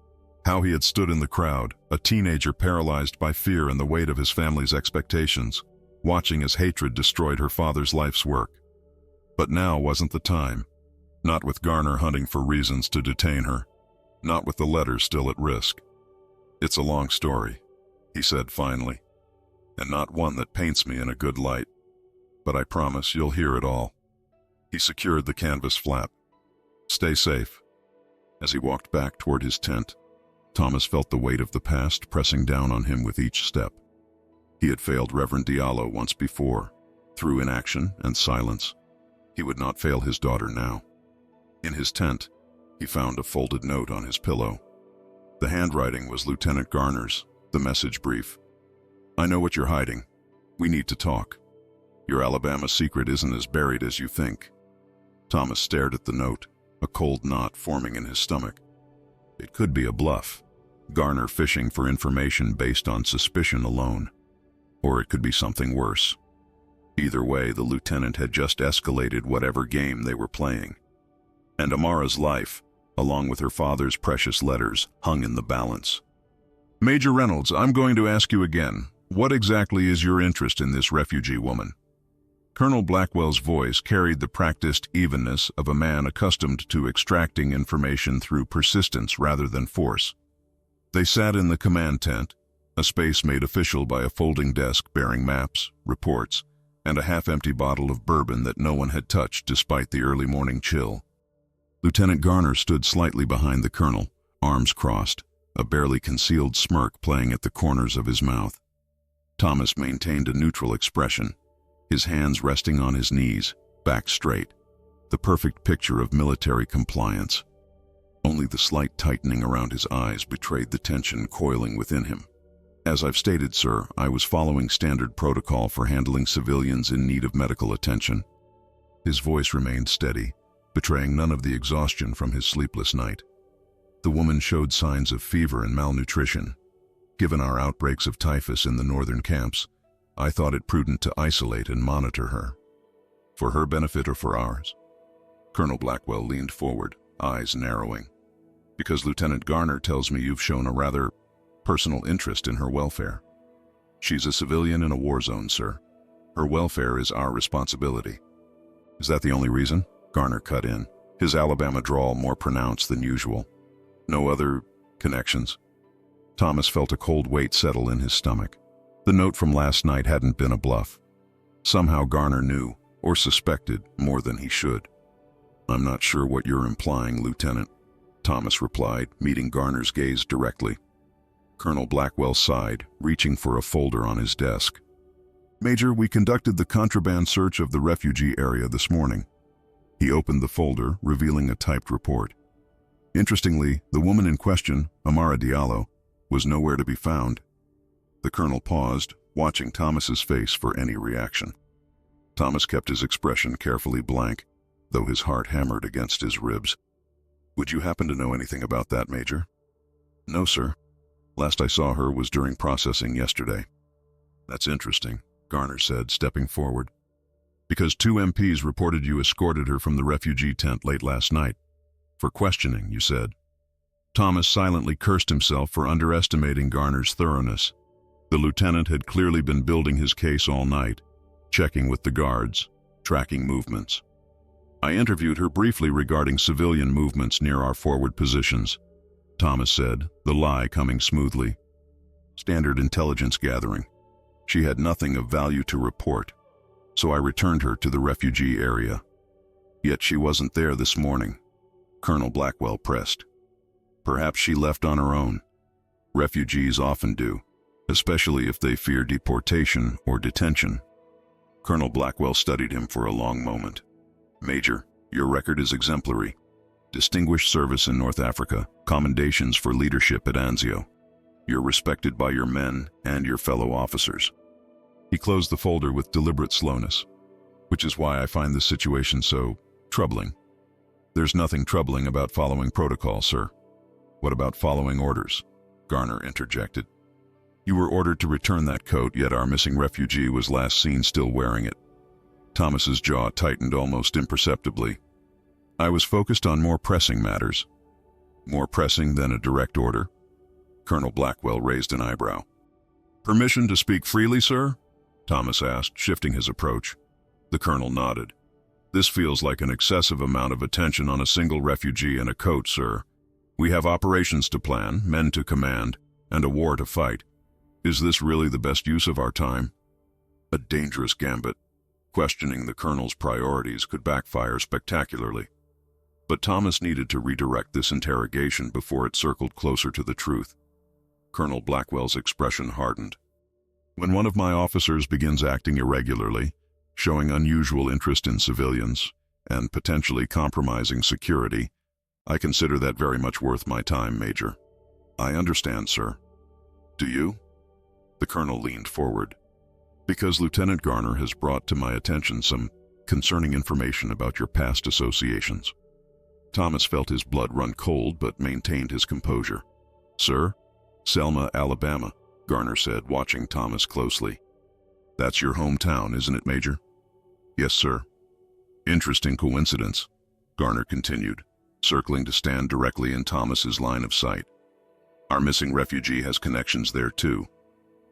how he had stood in the crowd, a teenager paralyzed by fear and the weight of his family's expectations, watching as hatred destroyed her father's life's work. But now wasn't the time. Not with Garner hunting for reasons to detain her. Not with the letters still at risk. "It's a long story," he said finally, "and not one that paints me in a good light. But I promise you'll hear it all." He secured the canvas flap. "Stay safe." As he walked back toward his tent, Thomas felt the weight of the past pressing down on him with each step. He had failed Reverend Diallo once before, through inaction and silence. He would not fail his daughter now. In his tent, he found a folded note on his pillow. The handwriting was Lieutenant Garner's, the message brief. "I know what you're hiding. We need to talk. Your Alabama secret isn't as buried as you think." Thomas stared at the note, a cold knot forming in his stomach. It could be a bluff, Garner fishing for information based on suspicion alone. Or it could be something worse. Either way, the lieutenant had just escalated whatever game they were playing. And Amara's life, along with her father's precious letters, hung in the balance. "Major Reynolds, I'm going to ask you again, what exactly is your interest in this refugee woman?" Colonel Blackwell's voice carried the practiced evenness of a man accustomed to extracting information through persistence rather than force. They sat in the command tent, a space made official by a folding desk bearing maps, reports, and a half-empty bottle of bourbon that no one had touched despite the early morning chill. Lieutenant Garner stood slightly behind the colonel, arms crossed, a barely concealed smirk playing at the corners of his mouth. Thomas maintained a neutral expression, his hands resting on his knees, back straight, the perfect picture of military compliance. Only the slight tightening around his eyes betrayed the tension coiling within him. "As I've stated, sir, I was following standard protocol for handling civilians in need of medical attention." His voice remained steady, betraying none of the exhaustion from his sleepless night. "The woman showed signs of fever and malnutrition. Given our outbreaks of typhus in the northern camps, I thought it prudent to isolate and monitor her." "For her benefit or for ours?" Colonel Blackwell leaned forward, eyes narrowing. "Because Lieutenant Garner tells me you've shown a rather personal interest in her welfare." "She's a civilian in a war zone, sir. Her welfare is our responsibility." "Is that the only reason?" Garner cut in, his Alabama drawl more pronounced than usual. "No other connections?" Thomas felt a cold weight settle in his stomach. The note from last night hadn't been a bluff. Somehow Garner knew, or suspected, more than he should. "I'm not sure what you're implying, Lieutenant," Thomas replied, meeting Garner's gaze directly. Colonel Blackwell sighed, reaching for a folder on his desk. "Major, we conducted the contraband search of the refugee area this morning." He opened the folder, revealing a typed report. Interestingly, the woman in question, Amara Diallo, was nowhere to be found. The colonel paused, watching Thomas's face for any reaction. Thomas kept his expression carefully blank, though his heart hammered against his ribs. "Would you happen to know anything about that, Major?" "No, sir. Last I saw her was during processing yesterday." "That's interesting," Garner said, stepping forward. "Because 2 MPs reported you escorted her from the refugee tent late last night. For questioning, you said." Thomas silently cursed himself for underestimating Garner's thoroughness. The lieutenant had clearly been building his case all night, checking with the guards, tracking movements. "I interviewed her briefly regarding civilian movements near our forward positions," Thomas said, the lie coming smoothly. "Standard intelligence gathering. She had nothing of value to report, so I returned her to the refugee area. Yet she wasn't there this morning," Colonel Blackwell pressed. "Perhaps she left on her own. Refugees often do, especially if they fear deportation or detention." Colonel Blackwell studied him for a long moment. "Major, your record is exemplary. Distinguished service in North Africa, commendations for leadership at Anzio. You're respected by your men and your fellow officers." He closed the folder with deliberate slowness, "Which is why I find this situation so troubling." "There's nothing troubling about following protocol, sir." "What about following orders?" Garner interjected. "You were ordered to return that coat, yet our missing refugee was last seen still wearing it." Thomas's jaw tightened almost imperceptibly. "I was focused on more pressing matters." "More pressing than a direct order?" Colonel Blackwell raised an eyebrow. "Permission to speak freely, sir?" Thomas asked, shifting his approach. The colonel nodded. This feels like an excessive amount of attention on a single refugee in a coat, sir. We have operations to plan, men to command, and a war to fight. Is this really the best use of our time? A dangerous gambit. Questioning the colonel's priorities could backfire spectacularly. But Thomas needed to redirect this interrogation before it circled closer to the truth. Colonel Blackwell's expression hardened. When one of my officers begins acting irregularly, showing unusual interest in civilians, and potentially compromising security, I consider that very much worth my time, Major. I understand, sir. Do you? The colonel leaned forward. Because Lieutenant Garner has brought to my attention some concerning information about your past associations. Thomas felt his blood run cold but maintained his composure. Sir? Selma, Alabama, Garner said, watching Thomas closely. That's your hometown, isn't it, Major? Yes, sir. Interesting coincidence, Garner continued, circling to stand directly in Thomas's line of sight. Our missing refugee has connections there too.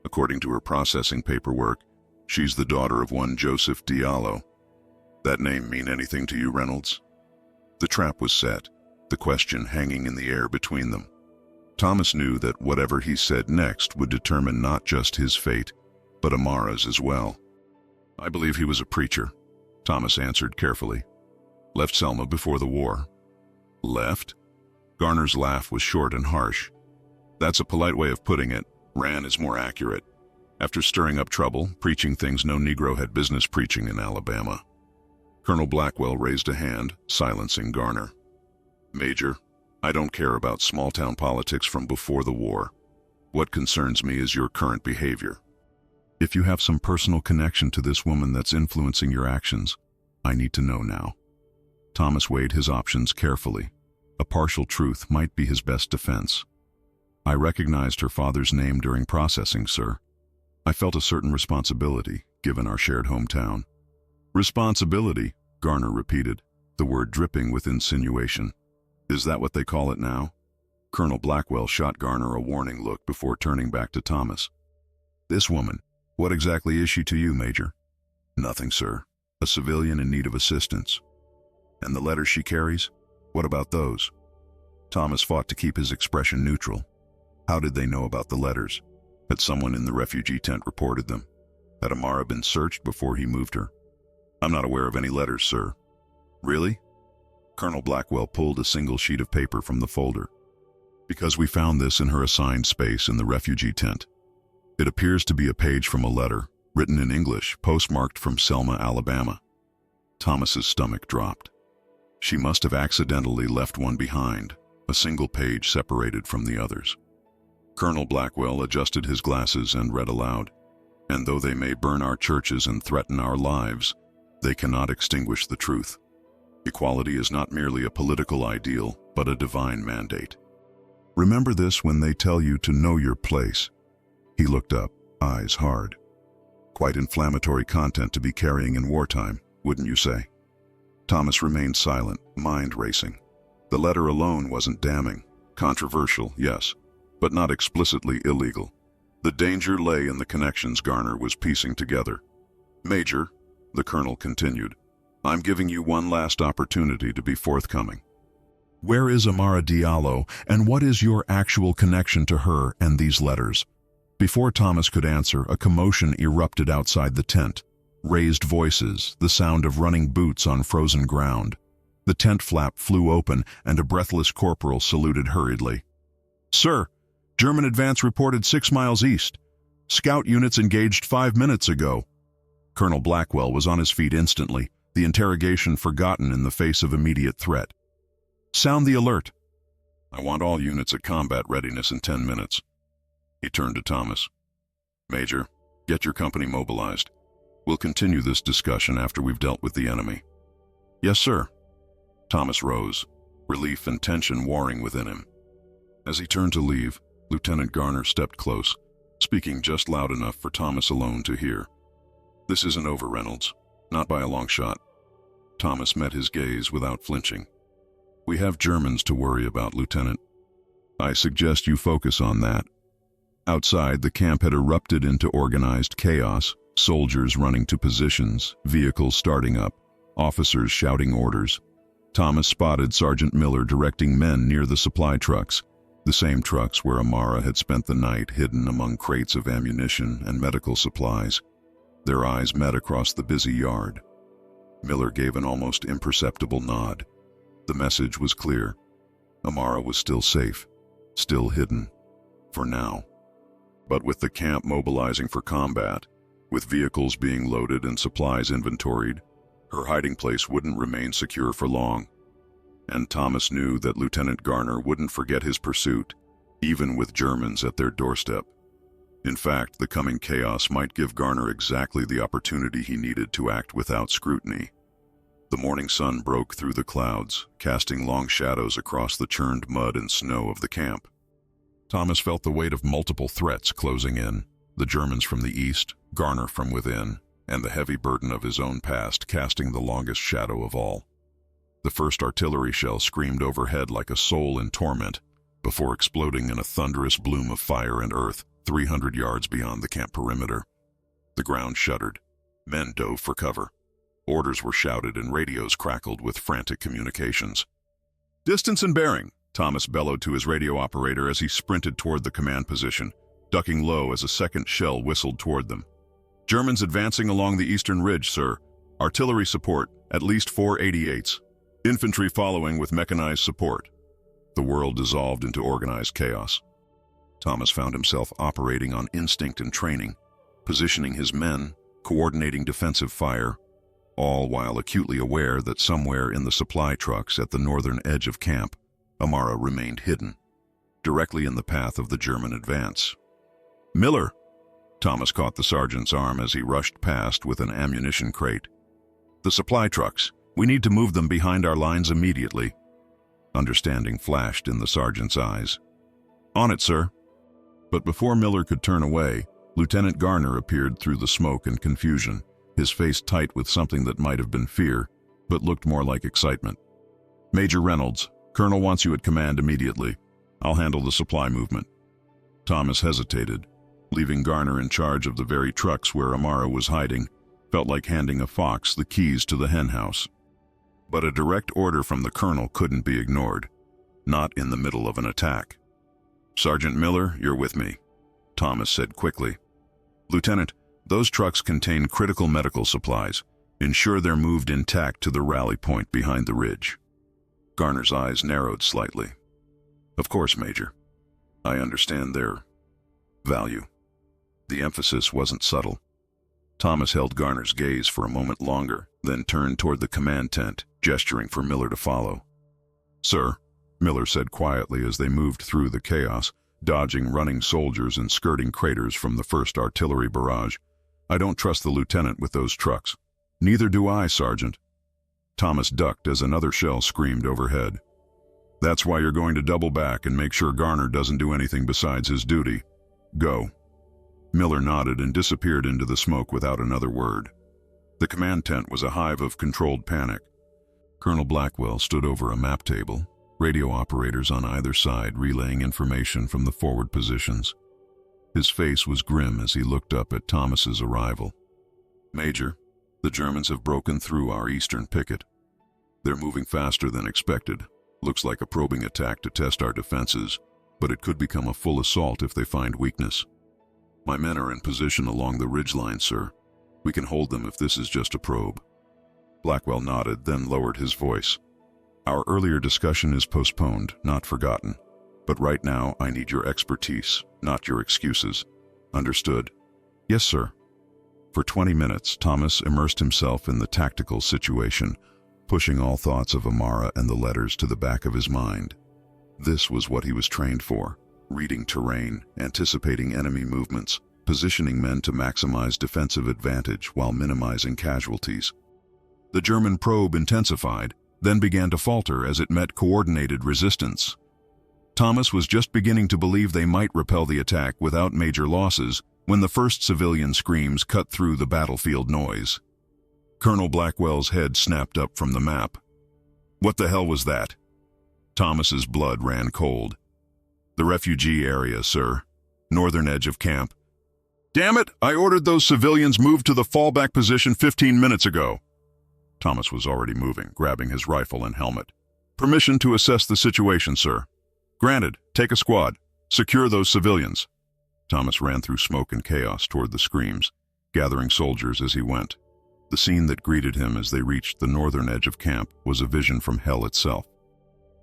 According to her processing paperwork, she's the daughter of one Joseph Diallo. That name mean anything to you, Reynolds? The trap was set, the question hanging in the air between them. Thomas knew that whatever he said next would determine not just his fate, but Amara's as well. I believe he was a preacher, Thomas answered carefully. Left Selma before the war. Left? Garner's laugh was short and harsh. That's a polite way of putting it. Ran is more accurate. After stirring up trouble, preaching things no Negro had business preaching in Alabama. Colonel Blackwell raised a hand, silencing Garner. Major, I don't care about small-town politics from before the war. What concerns me is your current behavior. If you have some personal connection to this woman that's influencing your actions, I need to know now. Thomas weighed his options carefully. A partial truth might be his best defense. I recognized her father's name during processing, sir. I felt a certain responsibility, given our shared hometown. Responsibility, Garner repeated, the word dripping with insinuation. Is that what they call it now? Colonel Blackwell shot Garner a warning look before turning back to Thomas. This woman, what exactly is she to you, Major? Nothing, sir. A civilian in need of assistance. And the letters she carries? What about those? Thomas fought to keep his expression neutral. How did they know about the letters? Had someone in the refugee tent reported them? Had Amara been searched before he moved her? I'm not aware of any letters, sir. Really? Colonel Blackwell pulled a single sheet of paper from the folder. Because we found this in her assigned space in the refugee tent. It appears to be a page from a letter, written in English, postmarked from Selma, Alabama. Thomas's stomach dropped. She must have accidentally left one behind, a single page separated from the others. Colonel Blackwell adjusted his glasses and read aloud. And though they may burn our churches and threaten our lives, they cannot extinguish the truth. Equality is not merely a political ideal, but a divine mandate. Remember this when they tell you to know your place. He looked up, eyes hard. Quite inflammatory content to be carrying in wartime, wouldn't you say? Thomas remained silent, mind racing. The letter alone wasn't damning. Controversial, yes, but not explicitly illegal. The danger lay in the connections Garner was piecing together. Major, the colonel continued, I'm giving you one last opportunity to be forthcoming. Where is Amara Diallo, and what is your actual connection to her and these letters? Before Thomas could answer, a commotion erupted outside the tent. Raised voices, the sound of running boots on frozen ground. The tent flap flew open, and a breathless corporal saluted hurriedly. Sir, German advance reported 6 miles east. Scout units engaged 5 minutes ago. Colonel Blackwell was on his feet instantly, the interrogation forgotten in the face of immediate threat. Sound the alert. I want all units at combat readiness in 10 minutes. He turned to Thomas. Major, get your company mobilized. We'll continue this discussion after we've dealt with the enemy. Yes, sir. Thomas rose, relief and tension warring within him. As he turned to leave, Lieutenant Garner stepped close, speaking just loud enough for Thomas alone to hear. This isn't over, Reynolds. Not by a long shot. Thomas met his gaze without flinching. We have Germans to worry about, Lieutenant. I suggest you focus on that. Outside, the camp had erupted into organized chaos, soldiers running to positions, vehicles starting up, officers shouting orders. Thomas spotted Sergeant Miller directing men near the supply trucks, the same trucks where Amara had spent the night hidden among crates of ammunition and medical supplies. Their eyes met across the busy yard. Miller gave an almost imperceptible nod. The message was clear. Amara was still safe, still hidden, for now. But with the camp mobilizing for combat, with vehicles being loaded and supplies inventoried, her hiding place wouldn't remain secure for long. And Thomas knew that Lieutenant Garner wouldn't forget his pursuit, even with Germans at their doorstep. In fact, the coming chaos might give Garner exactly the opportunity he needed to act without scrutiny. The morning sun broke through the clouds, casting long shadows across the churned mud and snow of the camp. Thomas felt the weight of multiple threats closing in, the Germans from the east, Garner from within, and the heavy burden of his own past casting the longest shadow of all. The first artillery shell screamed overhead like a soul in torment, before exploding in a thunderous bloom of fire and earth 300 yards beyond the camp perimeter. The ground shuddered. Men dove for cover. Orders were shouted and radios crackled with frantic communications. "Distance and bearing," Thomas bellowed to his radio operator as he sprinted toward the command position, ducking low as a second shell whistled toward them. "Germans advancing along the eastern ridge, sir. Artillery support, at least 4 88s. Infantry following with mechanized support." The world dissolved into organized chaos. Thomas found himself operating on instinct and training, positioning his men, coordinating defensive fire, all while acutely aware that somewhere in the supply trucks at the northern edge of camp, Amara remained hidden, directly in the path of the German advance. "Miller!" Thomas caught the sergeant's arm as he rushed past with an ammunition crate. "The supply trucks. We need to move them behind our lines immediately." Understanding flashed in the sergeant's eyes. "On it, sir." But before Miller could turn away, Lieutenant Garner appeared through the smoke and confusion, his face tight with something that might have been fear, but looked more like excitement. "Major Reynolds, Colonel wants you at command immediately. I'll handle the supply movement." Thomas hesitated. Leaving Garner in charge of the very trucks where Amara was hiding felt like handing a fox the keys to the henhouse. But a direct order from the colonel couldn't be ignored, not in the middle of an attack. "Sergeant Miller, you're with me," Thomas said quickly. "Lieutenant, those trucks contain critical medical supplies. Ensure they're moved intact to the rally point behind the ridge." Garner's eyes narrowed slightly. "Of course, Major. I understand their value." The emphasis wasn't subtle. Thomas held Garner's gaze for a moment longer, then turned toward the command tent, gesturing for Miller to follow. "Sir," Miller said quietly as they moved through the chaos, dodging running soldiers and skirting craters from the first artillery barrage, "I don't trust the lieutenant with those trucks." "Neither do I, Sergeant." Thomas ducked as another shell screamed overhead. "That's why you're going to double back and make sure Garner doesn't do anything besides his duty. Go." Miller nodded and disappeared into the smoke without another word. The command tent was a hive of controlled panic. Colonel Blackwell stood over a map table, radio operators on either side relaying information from the forward positions. His face was grim as he looked up at Thomas's arrival. "Major, the Germans have broken through our eastern picket. They're moving faster than expected. Looks like a probing attack to test our defenses, but it could become a full assault if they find weakness. My men are in position along the ridgeline, sir. We can hold them if this is just a probe." Blackwell nodded, then lowered his voice. "Our earlier discussion is postponed, not forgotten. But right now, I need your expertise, not your excuses. Understood?" "Yes, sir." For 20 minutes, Thomas immersed himself in the tactical situation, pushing all thoughts of Amara and the letters to the back of his mind. This was what he was trained for: reading terrain, anticipating enemy movements, positioning men to maximize defensive advantage while minimizing casualties. The German probe intensified, then began to falter as it met coordinated resistance. Thomas was just beginning to believe they might repel the attack without major losses when the first civilian screams cut through the battlefield noise. Colonel Blackwell's head snapped up from the map. "What the hell was that?" Thomas's blood ran cold. "The refugee area, sir. Northern edge of camp." "Damn it! I ordered those civilians moved to the fallback position 15 minutes ago." Thomas was already moving, grabbing his rifle and helmet. "Permission to assess the situation, sir." "Granted. Take a squad. Secure those civilians." Thomas ran through smoke and chaos toward the screams, gathering soldiers as he went. The scene that greeted him as they reached the northern edge of camp was a vision from hell itself.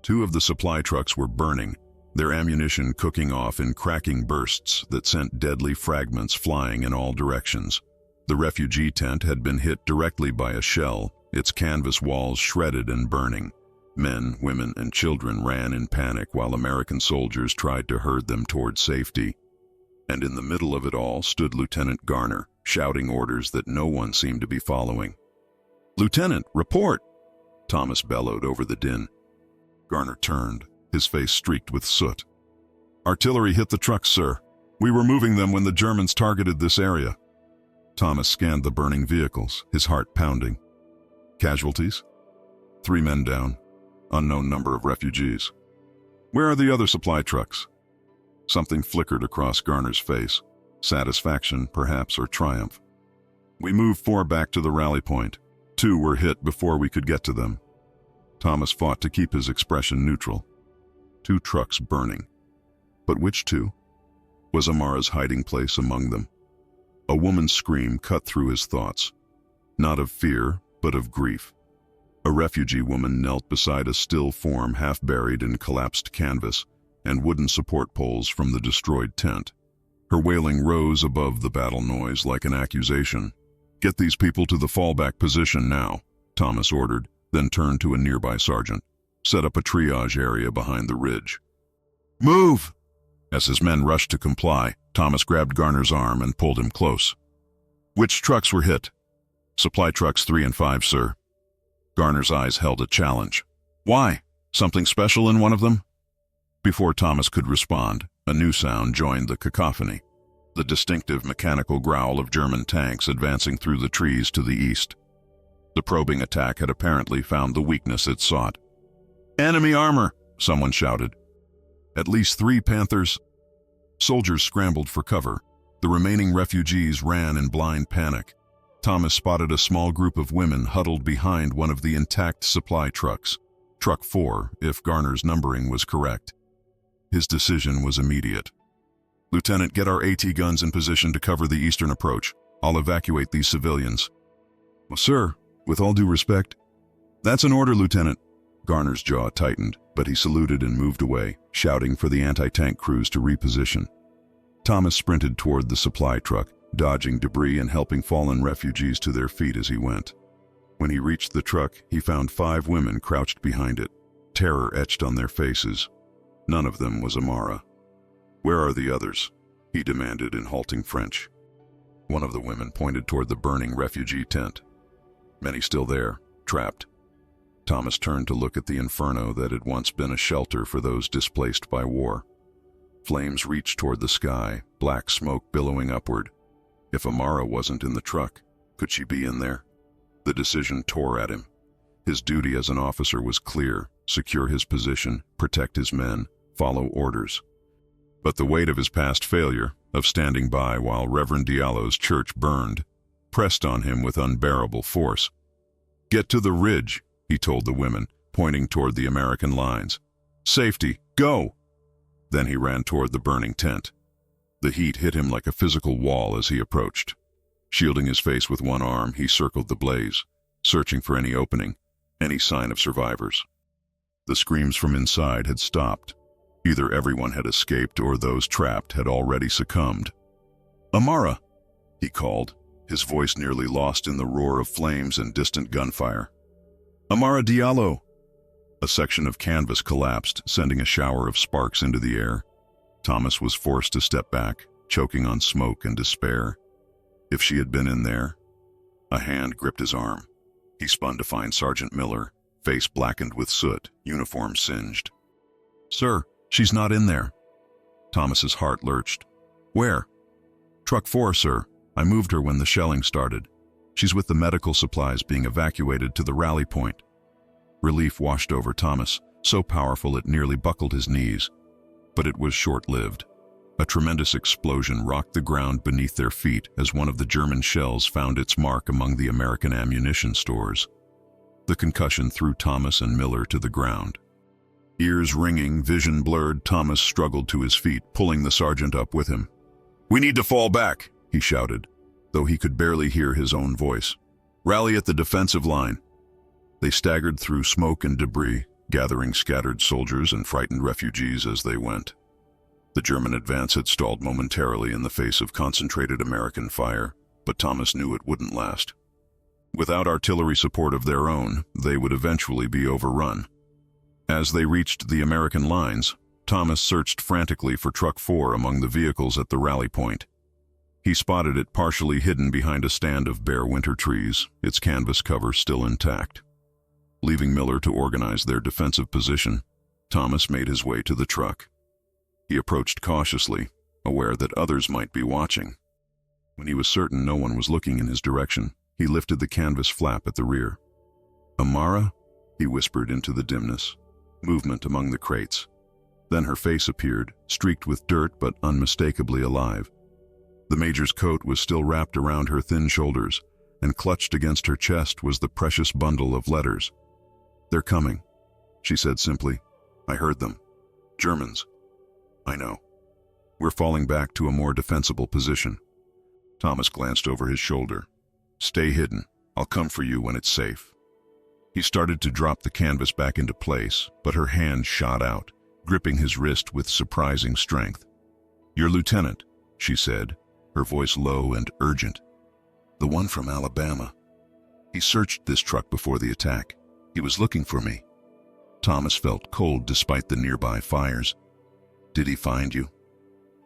2 of the supply trucks were burning, their ammunition cooking off in cracking bursts that sent deadly fragments flying in all directions. The refugee tent had been hit directly by a shell, its canvas walls shredded and burning. Men, women, and children ran in panic while American soldiers tried to herd them toward safety. And in the middle of it all stood Lieutenant Garner, shouting orders that no one seemed to be following. "Lieutenant, report!" Thomas bellowed over the din. Garner turned, his face streaked with soot. "Artillery hit the trucks, sir. We were moving them when the Germans targeted this area." Thomas scanned the burning vehicles, his heart pounding. "Casualties?" 3 men down. Unknown number of refugees. "Where are the other supply trucks?" Something flickered across Garner's face. Satisfaction, perhaps, or triumph. "We moved 4 back to the rally point. 2 were hit before we could get to them." Thomas fought to keep his expression neutral. 2 trucks burning. But which 2? Was Amara's hiding place among them? A woman's scream cut through his thoughts. Not of fear, but of grief. A refugee woman knelt beside a still form half buried in collapsed canvas and wooden support poles from the destroyed tent. Her wailing rose above the battle noise like an accusation. "Get these people to the fallback position now," Thomas ordered, then turned to a nearby sergeant. "Set up a triage area behind the ridge." "Move!" As his men rushed to comply, Thomas grabbed Garner's arm and pulled him close. "Which trucks were hit?" "Supply trucks 3 and 5, sir." Garner's eyes held a challenge. "Why? Something special in one of them?" Before Thomas could respond, a new sound joined the cacophony. The distinctive mechanical growl of German tanks advancing through the trees to the east. The probing attack had apparently found the weakness it sought. "Enemy armor!" someone shouted. "At least 3 Panthers." Soldiers scrambled for cover. The remaining refugees ran in blind panic. Thomas spotted a small group of women huddled behind one of the intact supply trucks. Truck 4, if Garner's numbering was correct. His decision was immediate. "Lieutenant, get our AT guns in position to cover the eastern approach. I'll evacuate these civilians." "Well, sir, with all due respect." "That's an order, Lieutenant." Garner's jaw tightened, but he saluted and moved away, shouting for the anti-tank crews to reposition. Thomas sprinted toward the supply truck, dodging debris and helping fallen refugees to their feet as he went. When he reached the truck, he found 5 women crouched behind it, terror etched on their faces. None of them was Amara. "Where are the others?" he demanded in halting French. One of the women pointed toward the burning refugee tent. "Many still there, trapped." Thomas turned to look at the inferno that had once been a shelter for those displaced by war. Flames reached toward the sky, black smoke billowing upward. If Amara wasn't in the truck, could she be in there? The decision tore at him. His duty as an officer was clear: secure his position, protect his men, follow orders. But the weight of his past failure, of standing by while Reverend Diallo's church burned, pressed on him with unbearable force. "Get to the ridge," he told the women, pointing toward the American lines. "Safety, go!" Then he ran toward the burning tent. The heat hit him like a physical wall as he approached. Shielding his face with one arm, he circled the blaze, searching for any opening, any sign of survivors. The screams from inside had stopped. Either everyone had escaped or those trapped had already succumbed. "Amara!" he called, his voice nearly lost in the roar of flames and distant gunfire. "Amara Diallo!" A section of canvas collapsed, sending a shower of sparks into the air. Thomas was forced to step back, choking on smoke and despair. If she had been in there... A hand gripped his arm. He spun to find Sergeant Miller, face blackened with soot, uniform singed. "Sir, she's not in there." Thomas's heart lurched. "Where?" "Truck 4, sir. I moved her when the shelling started. She's with the medical supplies being evacuated to the rally point." Relief washed over Thomas, so powerful it nearly buckled his knees. But it was short-lived. A tremendous explosion rocked the ground beneath their feet as one of the German shells found its mark among the American ammunition stores. The concussion threw Thomas and Miller to the ground. Ears ringing, vision blurred, Thomas struggled to his feet, pulling the sergeant up with him. "We need to fall back," he shouted, though he could barely hear his own voice. "Rally at the defensive line." They staggered through smoke and debris, gathering scattered soldiers and frightened refugees as they went. The German advance had stalled momentarily in the face of concentrated American fire, but Thomas knew it wouldn't last. Without artillery support of their own, they would eventually be overrun. As they reached the American lines, Thomas searched frantically for Truck 4 among the vehicles at the rally point. He spotted it partially hidden behind a stand of bare winter trees, its canvas cover still intact. Leaving Miller to organize their defensive position, Thomas made his way to the truck. He approached cautiously, aware that others might be watching. When he was certain no one was looking in his direction, he lifted the canvas flap at the rear. "Amara?" he whispered into the dimness. Movement among the crates. Then her face appeared, streaked with dirt but unmistakably alive. The major's coat was still wrapped around her thin shoulders, and clutched against her chest was the precious bundle of letters. "They're coming," she said simply. "I heard them. Germans." "I know. We're falling back to a more defensible position." Thomas glanced over his shoulder. "Stay hidden. I'll come for you when it's safe." He started to drop the canvas back into place, but her hand shot out, gripping his wrist with surprising strength. "Your lieutenant," she said, her voice low and urgent. "The one from Alabama. He searched this truck before the attack. He was looking for me." Thomas felt cold despite the nearby fires. "Did he find you?"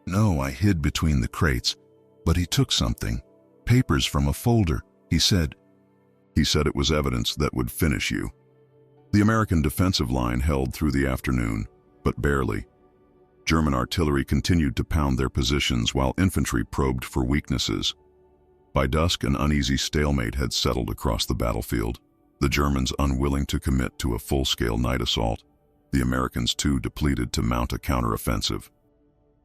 "No, I hid between the crates, but he took something. Papers from a folder, he said." "He said it was evidence that would finish you." The American defensive line held through the afternoon, but barely. German artillery continued to pound their positions while infantry probed for weaknesses. By dusk, an uneasy stalemate had settled across the battlefield, the Germans unwilling to commit to a full-scale night assault, the Americans too depleted to mount a counteroffensive.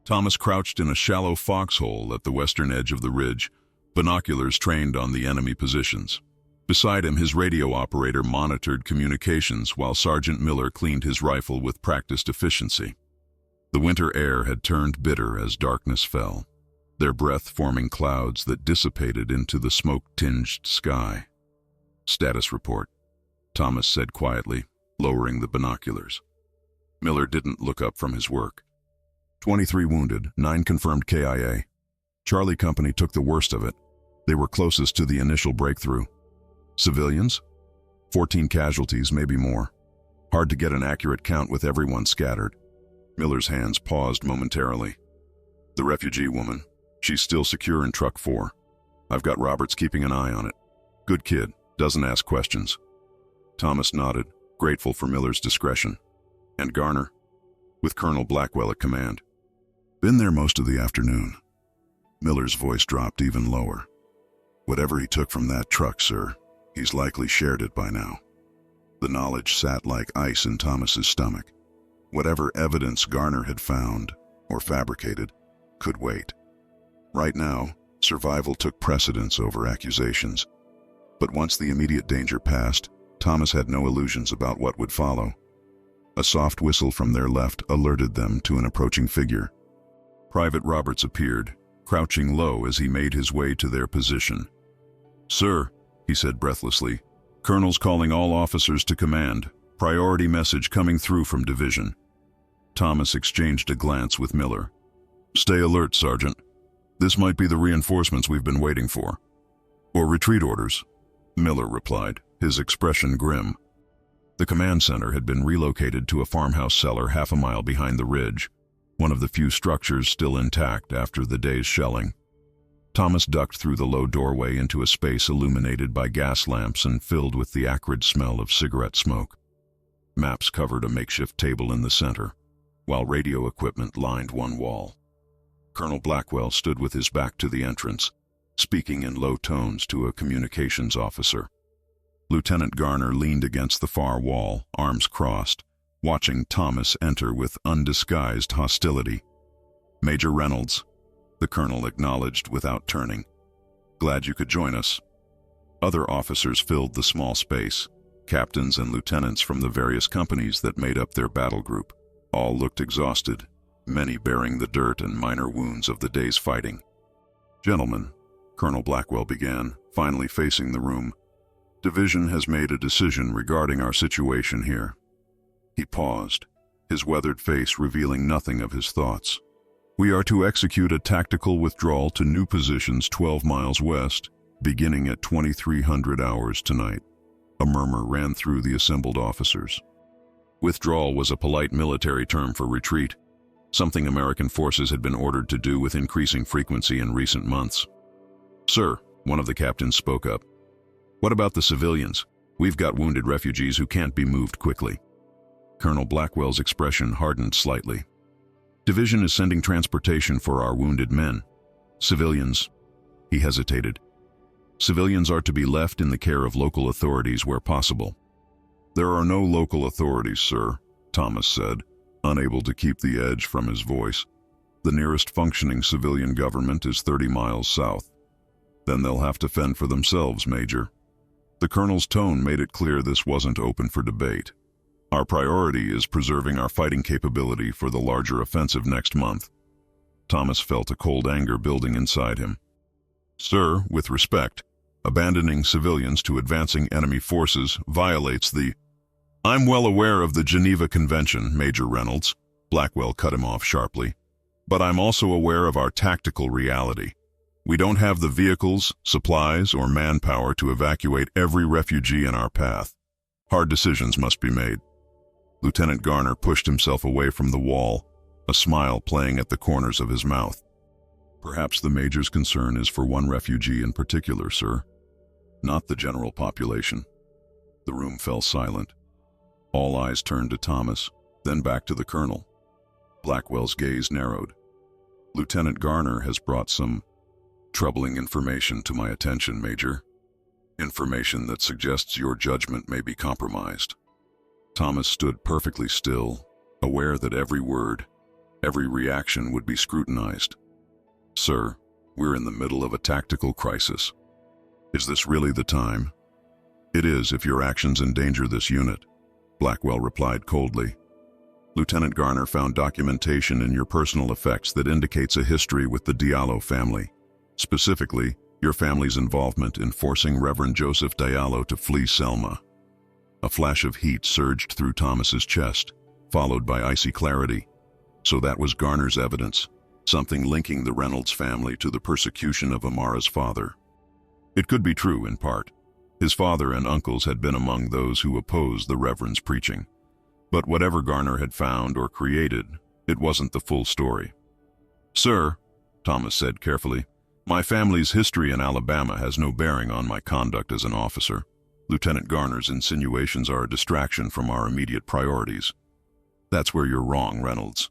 Thomas crouched in a shallow foxhole at the western edge of the ridge, binoculars trained on the enemy positions. Beside him, his radio operator monitored communications while Sergeant Miller cleaned his rifle with practiced efficiency. The winter air had turned bitter as darkness fell, their breath forming clouds that dissipated into the smoke-tinged sky. "Status report," Thomas said quietly, lowering the binoculars. Miller didn't look up from his work. 23 wounded, 9 confirmed KIA. Charlie Company took the worst of it. They were closest to the initial breakthrough. Civilians? 14 casualties, maybe more. Hard to get an accurate count with everyone scattered. Miller's hands paused momentarily. "The refugee woman. She's still secure in Truck 4. I've got Roberts keeping an eye on it. Good kid, doesn't ask questions." Thomas nodded, grateful for Miller's discretion. "And Garner?" "With Colonel Blackwell at command." "Been there most of the afternoon." Miller's voice dropped even lower. "Whatever he took from that truck, sir, he's likely shared it by now." The knowledge sat like ice in Thomas's stomach. Whatever evidence Garner had found, or fabricated, could wait. Right now, survival took precedence over accusations. But once the immediate danger passed, Thomas had no illusions about what would follow. A soft whistle from their left alerted them to an approaching figure. Private Roberts appeared, crouching low as he made his way to their position. "Sir," he said breathlessly, "Colonel's calling all officers to command. Priority message coming through from division." Thomas exchanged a glance with Miller. "Stay alert, Sergeant. This might be the reinforcements we've been waiting for." "Or retreat orders," Miller replied, his expression grim. The command center had been relocated to a farmhouse cellar half a mile behind the ridge, one of the few structures still intact after the day's shelling. Thomas ducked through the low doorway into a space illuminated by gas lamps and filled with the acrid smell of cigarette smoke. Maps covered a makeshift table in the center, while radio equipment lined one wall. Colonel Blackwell stood with his back to the entrance, speaking in low tones to a communications officer. Lieutenant Garner leaned against the far wall, arms crossed, watching Thomas enter with undisguised hostility. "Major Reynolds," the colonel acknowledged without turning. "Glad you could join us." Other officers filled the small space, captains and lieutenants from the various companies that made up their battle group. All looked exhausted, many bearing the dirt and minor wounds of the day's fighting. "Gentlemen," Colonel Blackwell began, finally facing the room, "Division has made a decision regarding our situation here." He paused, his weathered face revealing nothing of his thoughts. "We are to execute a tactical withdrawal to new positions 12 miles west, beginning at 2300 hours tonight." A murmur ran through the assembled officers. Withdrawal was a polite military term for retreat, something American forces had been ordered to do with increasing frequency in recent months. "Sir," one of the captains spoke up, "what about the civilians? We've got wounded refugees who can't be moved quickly." Colonel Blackwell's expression hardened slightly. "Division is sending transportation for our wounded men. Civilians," he hesitated, "civilians are to be left in the care of local authorities where possible." "There are no local authorities, sir," Thomas said, unable to keep the edge from his voice. "The nearest functioning civilian government is 30 miles south. Then they'll have to fend for themselves, Major." The colonel's tone made it clear this wasn't open for debate. "Our priority is preserving our fighting capability for the larger offensive next month." Thomas felt a cold anger building inside him. "Sir, with respect, abandoning civilians to advancing enemy forces violates the—" "I'm well aware of the Geneva Convention, Major Reynolds," Blackwell cut him off sharply. "But I'm also aware of our tactical reality. We don't have the vehicles, supplies, or manpower to evacuate every refugee in our path. Hard decisions must be made." Lieutenant Garner pushed himself away from the wall, a smile playing at the corners of his mouth. "Perhaps the Major's concern is for one refugee in particular, sir, not the general population." The room fell silent. All eyes turned to Thomas, then back to the colonel. Blackwell's gaze narrowed. "Lieutenant Garner has brought some troubling information to my attention, Major. Information that suggests your judgment may be compromised." Thomas stood perfectly still, aware that every word, every reaction would be scrutinized. "Sir, we're in the middle of a tactical crisis. Is this really the time?" "It is if your actions endanger this unit," Blackwell replied coldly. "Lieutenant Garner found documentation in your personal effects that indicates a history with the Diallo family. Specifically, your family's involvement in forcing Reverend Joseph Diallo to flee Selma." A flash of heat surged through Thomas's chest, followed by icy clarity. So that was Garner's evidence, something linking the Reynolds family to the persecution of Amara's father. It could be true in part. His father and uncles had been among those who opposed the Reverend's preaching. But whatever Garner had found or created, it wasn't the full story. "Sir," Thomas said carefully, "my family's history in Alabama has no bearing on my conduct as an officer. Lieutenant Garner's insinuations are a distraction from our immediate priorities." "That's where you're wrong, Reynolds."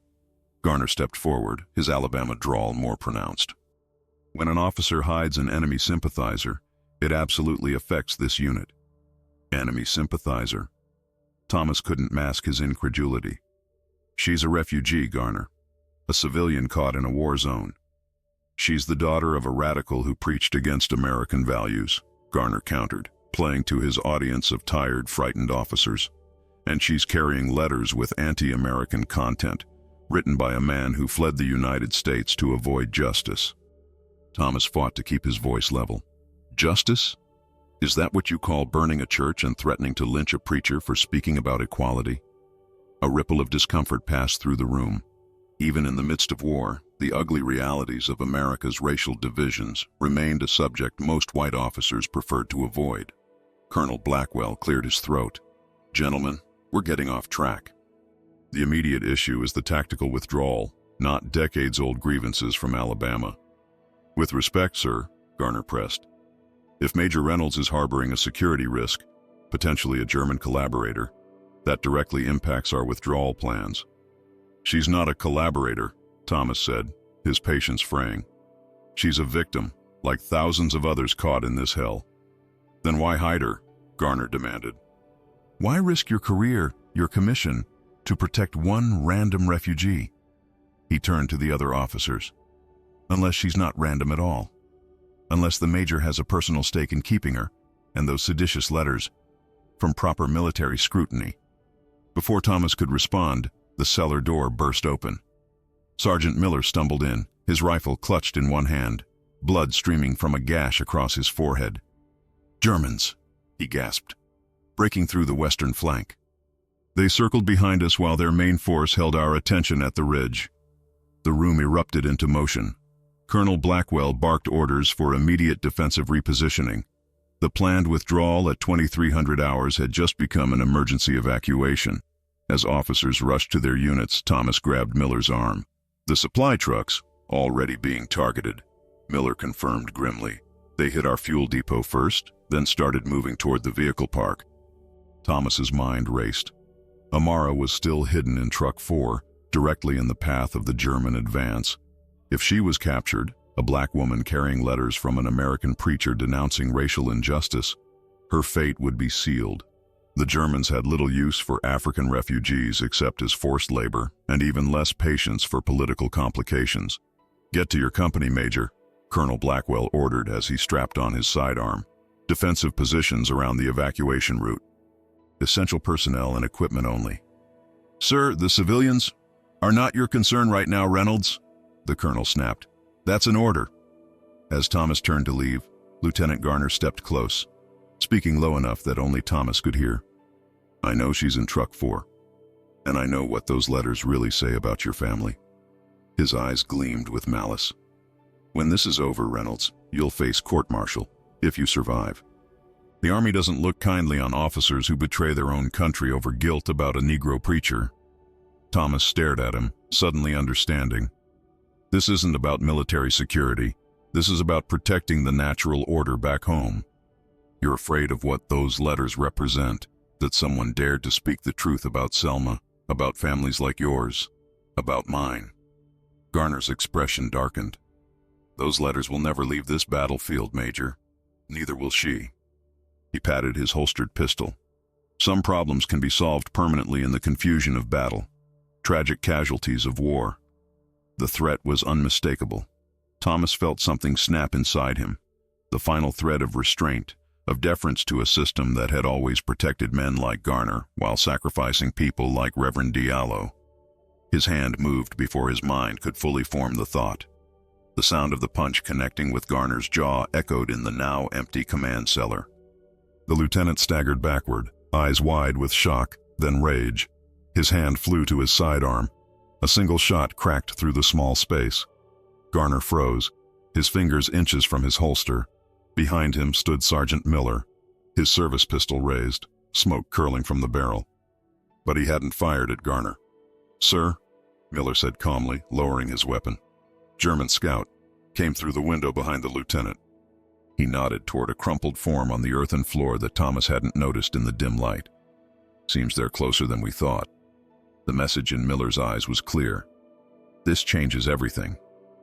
Garner stepped forward, his Alabama drawl more pronounced. "When an officer hides an enemy sympathizer, it absolutely affects this unit." "Enemy sympathizer?" Thomas couldn't mask his incredulity. "She's a refugee, Garner. A civilian caught in a war zone. She's the daughter of a radical who preached against American values," Garner countered, playing to his audience of tired, frightened officers. "And she's carrying letters with anti-American content, written by a man who fled the United States to avoid justice." Thomas fought to keep his voice level. "Justice? Is that what you call burning a church and threatening to lynch a preacher for speaking about equality?" A ripple of discomfort passed through the room. Even in the midst of war, the ugly realities of America's racial divisions remained a subject most white officers preferred to avoid. Colonel Blackwell cleared his throat. "Gentlemen, we're getting off track. The immediate issue is the tactical withdrawal, not decades-old grievances from Alabama." "With respect, sir," Garner pressed, "if Major Reynolds is harboring a security risk, potentially a German collaborator, that directly impacts our withdrawal plans." "She's not a collaborator," Thomas said, his patience fraying. "She's a victim, like thousands of others caught in this hell." "Then why hide her?" Garner demanded. "Why risk your career, your commission, to protect one random refugee?" He turned to the other officers. "Unless she's not random at all. Unless the Major has a personal stake in keeping her, and those seditious letters. from proper military scrutiny. Before Thomas could respond, the cellar door burst open. Sergeant Miller stumbled in, his rifle clutched in one hand, blood streaming from a gash across his forehead. "Germans," he gasped, breaking through the western flank. They circled behind us while their main force held our attention at the ridge. The room erupted into motion. Colonel Blackwell barked orders for immediate defensive repositioning. The planned withdrawal at 2300 hours had just become an emergency evacuation. As officers rushed to their units, Thomas grabbed Miller's arm. "The supply trucks, already being targeted," Miller confirmed grimly. "They hit our fuel depot first, then started moving toward the vehicle park." Thomas's mind raced. Amara was still hidden in Truck 4, directly in the path of the German advance. If she was captured, a black woman carrying letters from an American preacher denouncing racial injustice, her fate would be sealed. The Germans had little use for African refugees except as forced labor, and even less patience for political complications. "Get to your company, Major," Colonel Blackwell ordered as he strapped on his sidearm. "Defensive positions around the evacuation route. Essential personnel and equipment only." "Sir, the civilians are not your concern right now, Reynolds," the colonel snapped. "That's an order." As Thomas turned to leave, Lieutenant Garner stepped close, speaking low enough that only Thomas could hear. "I know she's in Truck 4, and I know what those letters really say about your family." His eyes gleamed with malice. "When this is over, Reynolds, you'll face court-martial, if you survive. The Army doesn't look kindly on officers who betray their own country over guilt about a Negro preacher." Thomas stared at him, suddenly understanding. "This isn't about military security. This is about protecting the natural order back home. You're afraid of what those letters represent, that someone dared to speak the truth about Selma, about families like yours, about mine." Garner's expression darkened. "Those letters will never leave this battlefield, Major. Neither will she." He patted his holstered pistol. "Some problems can be solved permanently in the confusion of battle. Tragic casualties of war." The threat was unmistakable. Thomas felt something snap inside him. The final thread of restraint, of deference to a system that had always protected men like Garner while sacrificing people like Reverend Diallo. His hand moved before his mind could fully form the thought. The sound of the punch connecting with Garner's jaw echoed in the now empty command cellar. The lieutenant staggered backward, eyes wide with shock, then rage. His hand flew to his sidearm. A single shot cracked through the small space. Garner froze, his fingers inches from his holster. Behind him stood Sergeant Miller, his service pistol raised, smoke curling from the barrel. But he hadn't fired at Garner. "Sir," Miller said calmly, lowering his weapon. "German scout came through the window behind the lieutenant." He nodded toward a crumpled form on the earthen floor that Thomas hadn't noticed in the dim light. "Seems they're closer than we thought." The message in Miller's eyes was clear. "This changes everything."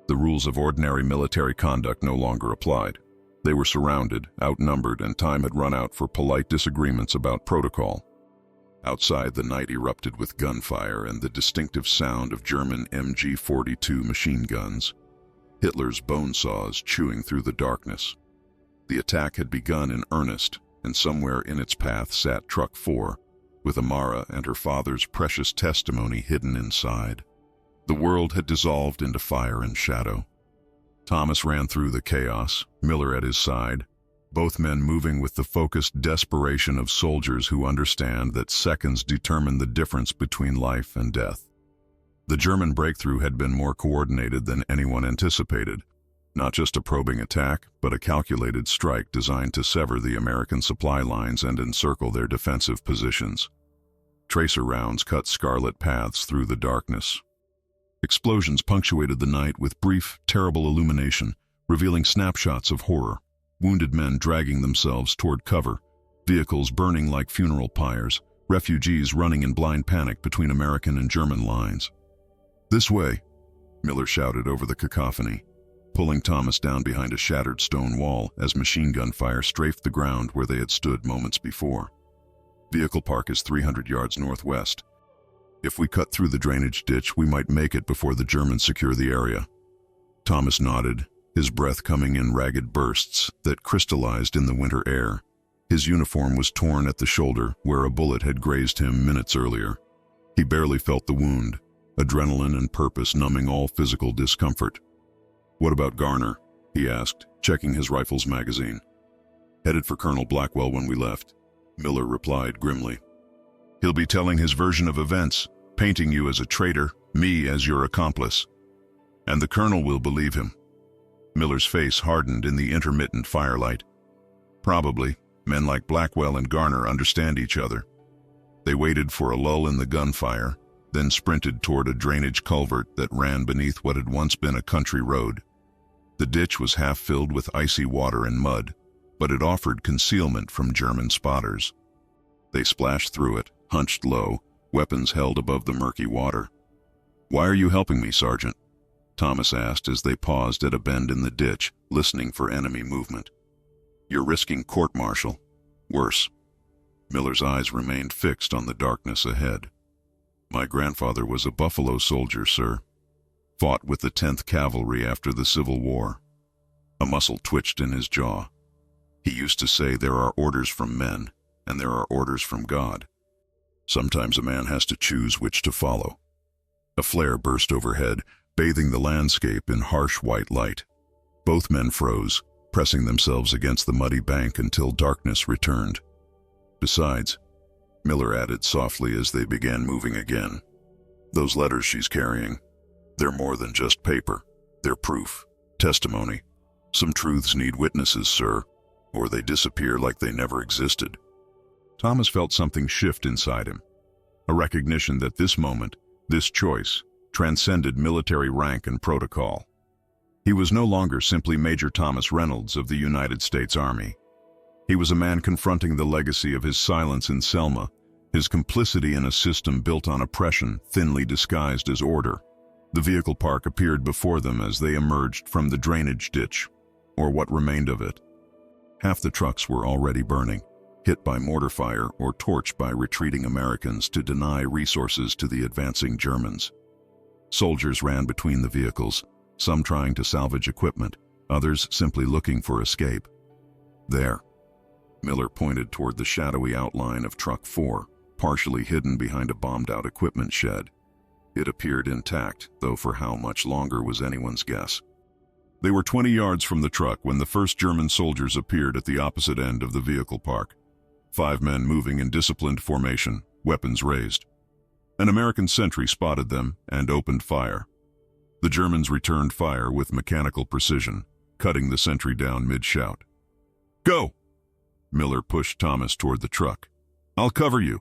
The rules of ordinary military conduct no longer applied. They were surrounded, outnumbered, and time had run out for polite disagreements about protocol. Outside, the night erupted with gunfire and the distinctive sound of German MG-42 machine guns, Hitler's bone saws chewing through the darkness. The attack had begun in earnest, and somewhere in its path sat Truck 4, with Amara and her father's precious testimony hidden inside. The world had dissolved into fire and shadow. Thomas ran through the chaos, Miller at his side, both men moving with the focused desperation of soldiers who understand that seconds determine the difference between life and death. The German breakthrough had been more coordinated than anyone anticipated. Not just a probing attack, but a calculated strike designed to sever the American supply lines and encircle their defensive positions. Tracer rounds cut scarlet paths through the darkness. Explosions punctuated the night with brief, terrible illumination, revealing snapshots of horror. Wounded men dragging themselves toward cover, vehicles burning like funeral pyres, refugees running in blind panic between American and German lines. "This way," Miller shouted over the cacophony, pulling Thomas down behind a shattered stone wall as machine gun fire strafed the ground where they had stood moments before. "Vehicle park is 300 yards northwest. If we cut through the drainage ditch, we might make it before the Germans secure the area." Thomas nodded, his breath coming in ragged bursts that crystallized in the winter air. His uniform was torn at the shoulder where a bullet had grazed him minutes earlier. He barely felt the wound, adrenaline and purpose numbing all physical discomfort. "What about Garner?" he asked, checking his rifle's magazine. "Headed for Colonel Blackwell when we left," Miller replied grimly. "He'll be telling his version of events, painting you as a traitor, me as your accomplice. And the Colonel will believe him." Miller's face hardened in the intermittent firelight. "Probably. Men like Blackwell and Garner understand each other." They waited for a lull in the gunfire, then sprinted toward a drainage culvert that ran beneath what had once been a country road. The ditch was half filled with icy water and mud, but it offered concealment from German spotters. They splashed through it, hunched low, weapons held above the murky water. "Why are you helping me, Sergeant?" Thomas asked as they paused at a bend in the ditch, listening for enemy movement. "You're risking court-martial. Worse." Miller's eyes remained fixed on the darkness ahead. "My grandfather was a Buffalo soldier, sir. Fought with the 10th Cavalry after the Civil War." A muscle twitched in his jaw. "He used to say there are orders from men, and there are orders from God. Sometimes a man has to choose which to follow." A flare burst overhead, bathing the landscape in harsh white light. Both men froze, pressing themselves against the muddy bank until darkness returned. "Besides," Miller added softly as they began moving again, "those letters she's carrying, they're more than just paper. They're proof, testimony. Some truths need witnesses, sir, or they disappear like they never existed." Thomas felt something shift inside him, a recognition that this moment, this choice, transcended military rank and protocol. He was no longer simply Major Thomas Reynolds of the United States Army. He was a man confronting the legacy of his silence in Selma, his complicity in a system built on oppression, thinly disguised as order. The vehicle park appeared before them as they emerged from the drainage ditch, or what remained of it. Half the trucks were already burning, hit by mortar fire or torched by retreating Americans to deny resources to the advancing Germans. Soldiers ran between the vehicles, some trying to salvage equipment, others simply looking for escape. "There." Miller pointed toward the shadowy outline of Truck 4, partially hidden behind a bombed-out equipment shed. It appeared intact, though for how much longer was anyone's guess. They were 20 yards from the truck when the first German soldiers appeared at the opposite end of the vehicle park. 5 men moving in disciplined formation, weapons raised. An American sentry spotted them and opened fire. The Germans returned fire with mechanical precision, cutting the sentry down mid-shout. "Go!" Miller pushed Thomas toward the truck. "I'll cover you."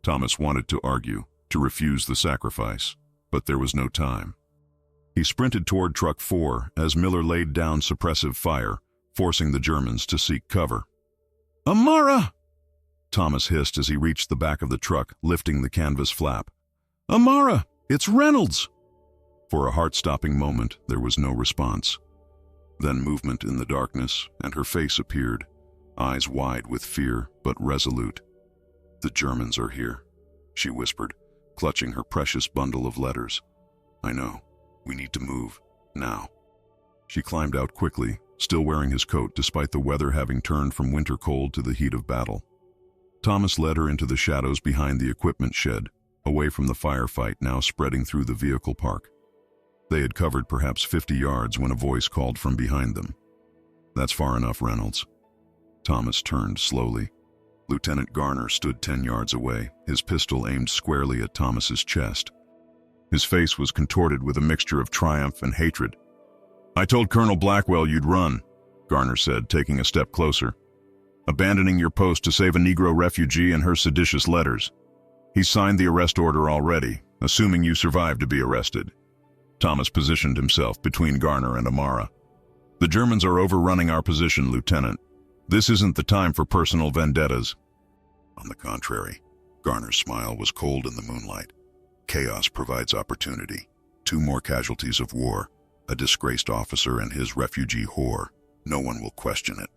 Thomas wanted to argue, to refuse the sacrifice, but there was no time. He sprinted toward Truck 4 as Miller laid down suppressive fire, forcing the Germans to seek cover. "Amara!" Thomas hissed as he reached the back of the truck, lifting the canvas flap. "Amara, it's Reynolds!" For a heart-stopping moment, there was no response. Then movement in the darkness, and her face appeared, eyes wide with fear, but resolute. "The Germans are here," she whispered, clutching her precious bundle of letters. "I know. We need to move. Now." She climbed out quickly, still wearing his coat despite the weather having turned from winter cold to the heat of battle. Thomas led her into the shadows behind the equipment shed, away from the firefight now spreading through the vehicle park. They had covered perhaps 50 yards when a voice called from behind them. "That's far enough, Reynolds." Thomas turned slowly. Lieutenant Garner stood 10 yards away, his pistol aimed squarely at Thomas's chest. His face was contorted with a mixture of triumph and hatred. "I told Colonel Blackwell you'd run," Garner said, taking a step closer. "Abandoning your post to save a Negro refugee and her seditious letters. He signed the arrest order already, assuming you survived to be arrested." Thomas positioned himself between Garner and Amara. "The Germans are overrunning our position, Lieutenant. This isn't the time for personal vendettas." On the contrary, Garner's smile was cold in the moonlight. "Chaos provides opportunity. 2 more casualties of war, a disgraced officer and his refugee whore. No one will question it."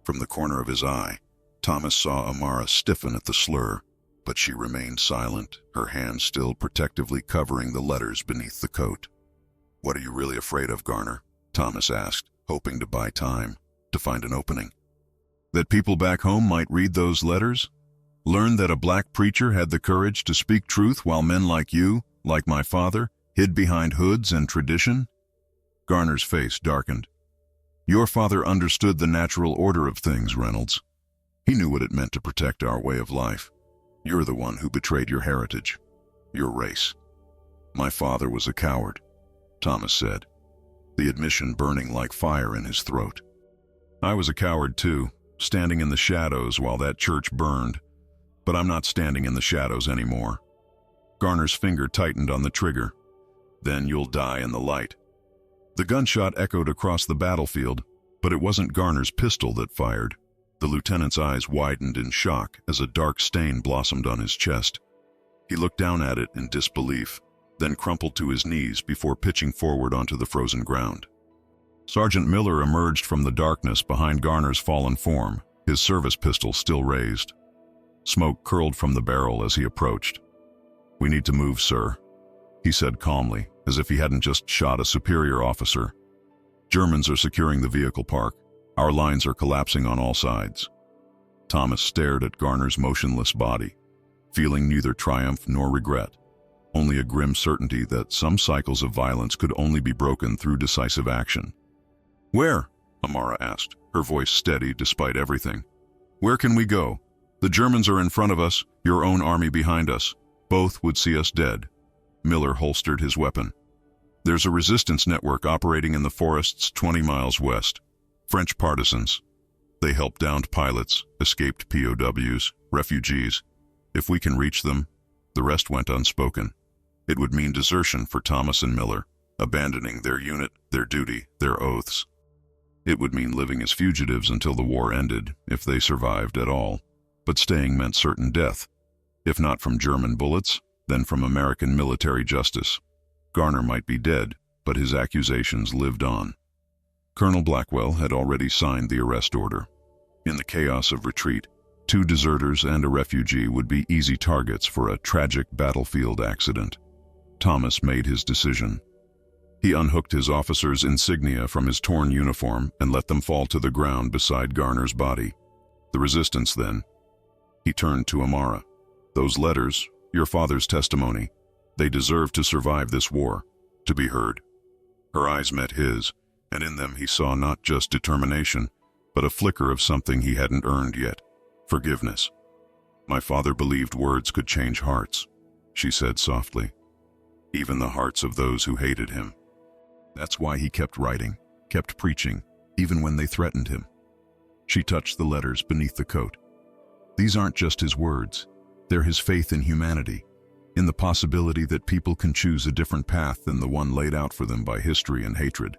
From the corner of his eye, Thomas saw Amara stiffen at the slur, but she remained silent, her hand still protectively covering the letters beneath the coat. "What are you really afraid of, Garner?" Thomas asked, hoping to buy time, to find an opening. That people back home might read those letters? Learn that a black preacher had the courage to speak truth while men like you, like my father, hid behind hoods and tradition? Garner's face darkened. Your father understood the natural order of things, Reynolds. He knew what it meant to protect our way of life. You're the one who betrayed your heritage, your race. My father was a coward, Thomas said, the admission burning like fire in his throat. I was a coward too, standing in the shadows while that church burned, but I'm not standing in the shadows anymore. Garner's finger tightened on the trigger. Then you'll die in the light. The gunshot echoed across the battlefield, but it wasn't Garner's pistol that fired. The lieutenant's eyes widened in shock as a dark stain blossomed on his chest. He looked down at it in disbelief, then crumpled to his knees before pitching forward onto the frozen ground. Sergeant Miller emerged from the darkness behind Garner's fallen form, his service pistol still raised. Smoke curled from the barrel as he approached. "We need to move, sir," he said calmly, as if he hadn't just shot a superior officer. "Germans are securing the vehicle park. Our lines are collapsing on all sides." Thomas stared at Garner's motionless body, feeling neither triumph nor regret, only a grim certainty that some cycles of violence could only be broken through decisive action. "Where?" Amara asked, her voice steady despite everything. "Where can we go? The Germans are in front of us, your own army behind us. Both would see us dead." Miller holstered his weapon. "There's a resistance network operating in the forests 20 miles west. French partisans. They help downed pilots, escaped POWs, refugees. If we can reach them," the rest went unspoken. It would mean desertion for Thomas and Miller, abandoning their unit, their duty, their oaths. It would mean living as fugitives until the war ended, if they survived at all. But staying meant certain death. If not from German bullets, then from American military justice. Garner might be dead, but his accusations lived on. Colonel Blackwell had already signed the arrest order. In the chaos of retreat, 2 deserters and a refugee would be easy targets for a tragic battlefield accident. Thomas made his decision. He unhooked his officer's insignia from his torn uniform and let them fall to the ground beside Garner's body. The resistance, then. He turned to Amara. "Those letters, your father's testimony, they deserve to survive this war, to be heard." Her eyes met his, and in them he saw not just determination, but a flicker of something he hadn't earned yet: forgiveness. "My father believed words could change hearts," she said softly. "Even the hearts of those who hated him. That's why he kept writing, kept preaching, even when they threatened him." She touched the letters beneath the coat. "These aren't just his words. They're his faith in humanity, in the possibility that people can choose a different path than the one laid out for them by history and hatred."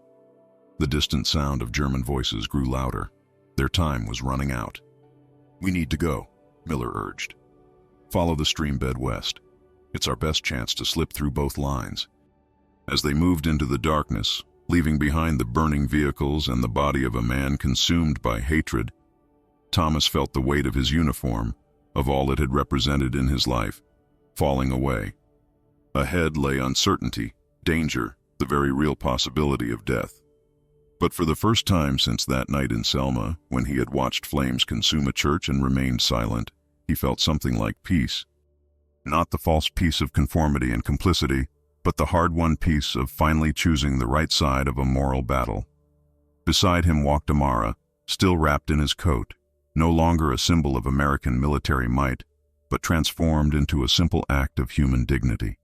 The distant sound of German voices grew louder. Their time was running out. "We need to go," Miller urged. "Follow the stream bed west. It's our best chance to slip through both lines." As they moved into the darkness, leaving behind the burning vehicles and the body of a man consumed by hatred, Thomas felt the weight of his uniform, of all it had represented in his life, falling away. Ahead lay uncertainty, danger, the very real possibility of death. But for the first time since that night in Selma, when he had watched flames consume a church and remained silent, he felt something like peace. Not the false peace of conformity and complicity, but the hard-won peace of finally choosing the right side of a moral battle. Beside him walked Amara, still wrapped in his coat, no longer a symbol of American military might, but transformed into a simple act of human dignity.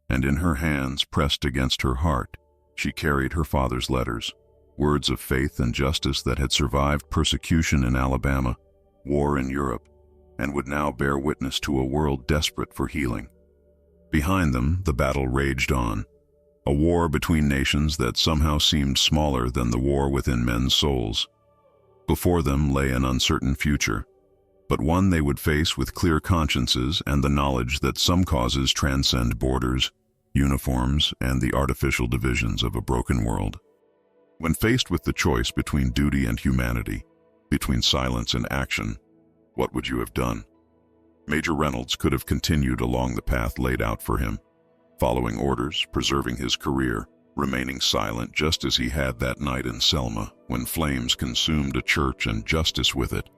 And in her hands, pressed against her heart, she carried her father's letters, words of faith and justice that had survived persecution in Alabama, war in Europe, and would now bear witness to a world desperate for healing. Behind them, the battle raged on, a war between nations that somehow seemed smaller than the war within men's souls. Before them lay an uncertain future, but one they would face with clear consciences and the knowledge that some causes transcend borders, uniforms, and the artificial divisions of a broken world. When faced with the choice between duty and humanity, between silence and action, what would you have done? Major Reynolds could have continued along the path laid out for him, following orders, preserving his career, remaining silent just as he had that night in Selma when flames consumed a church and justice with it.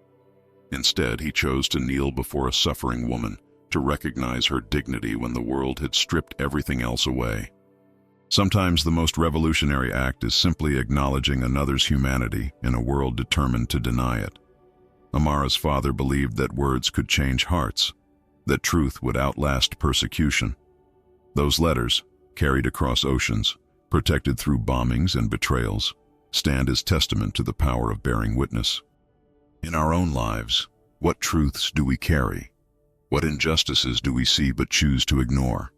Instead, he chose to kneel before a suffering woman, to recognize her dignity when the world had stripped everything else away. Sometimes the most revolutionary act is simply acknowledging another's humanity in a world determined to deny it. Amara's father believed that words could change hearts, that truth would outlast persecution. Those letters, carried across oceans, protected through bombings and betrayals, stand as testament to the power of bearing witness. In our own lives, what truths do we carry? What injustices do we see but choose to ignore?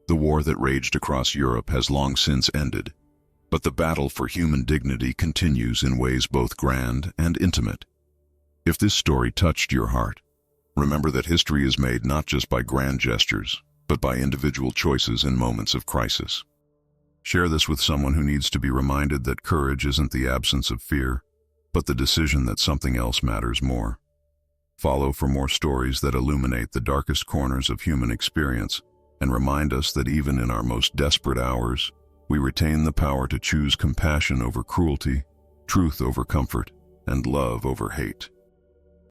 The war that raged across Europe has long since ended, but the battle for human dignity continues in ways both grand and intimate. If this story touched your heart, remember that history is made not just by grand gestures, but by individual choices in moments of crisis. Share this with someone who needs to be reminded that courage isn't the absence of fear, but the decision that something else matters more. Follow for more stories that illuminate the darkest corners of human experience and remind us that even in our most desperate hours, we retain the power to choose compassion over cruelty, truth over comfort, and love over hate.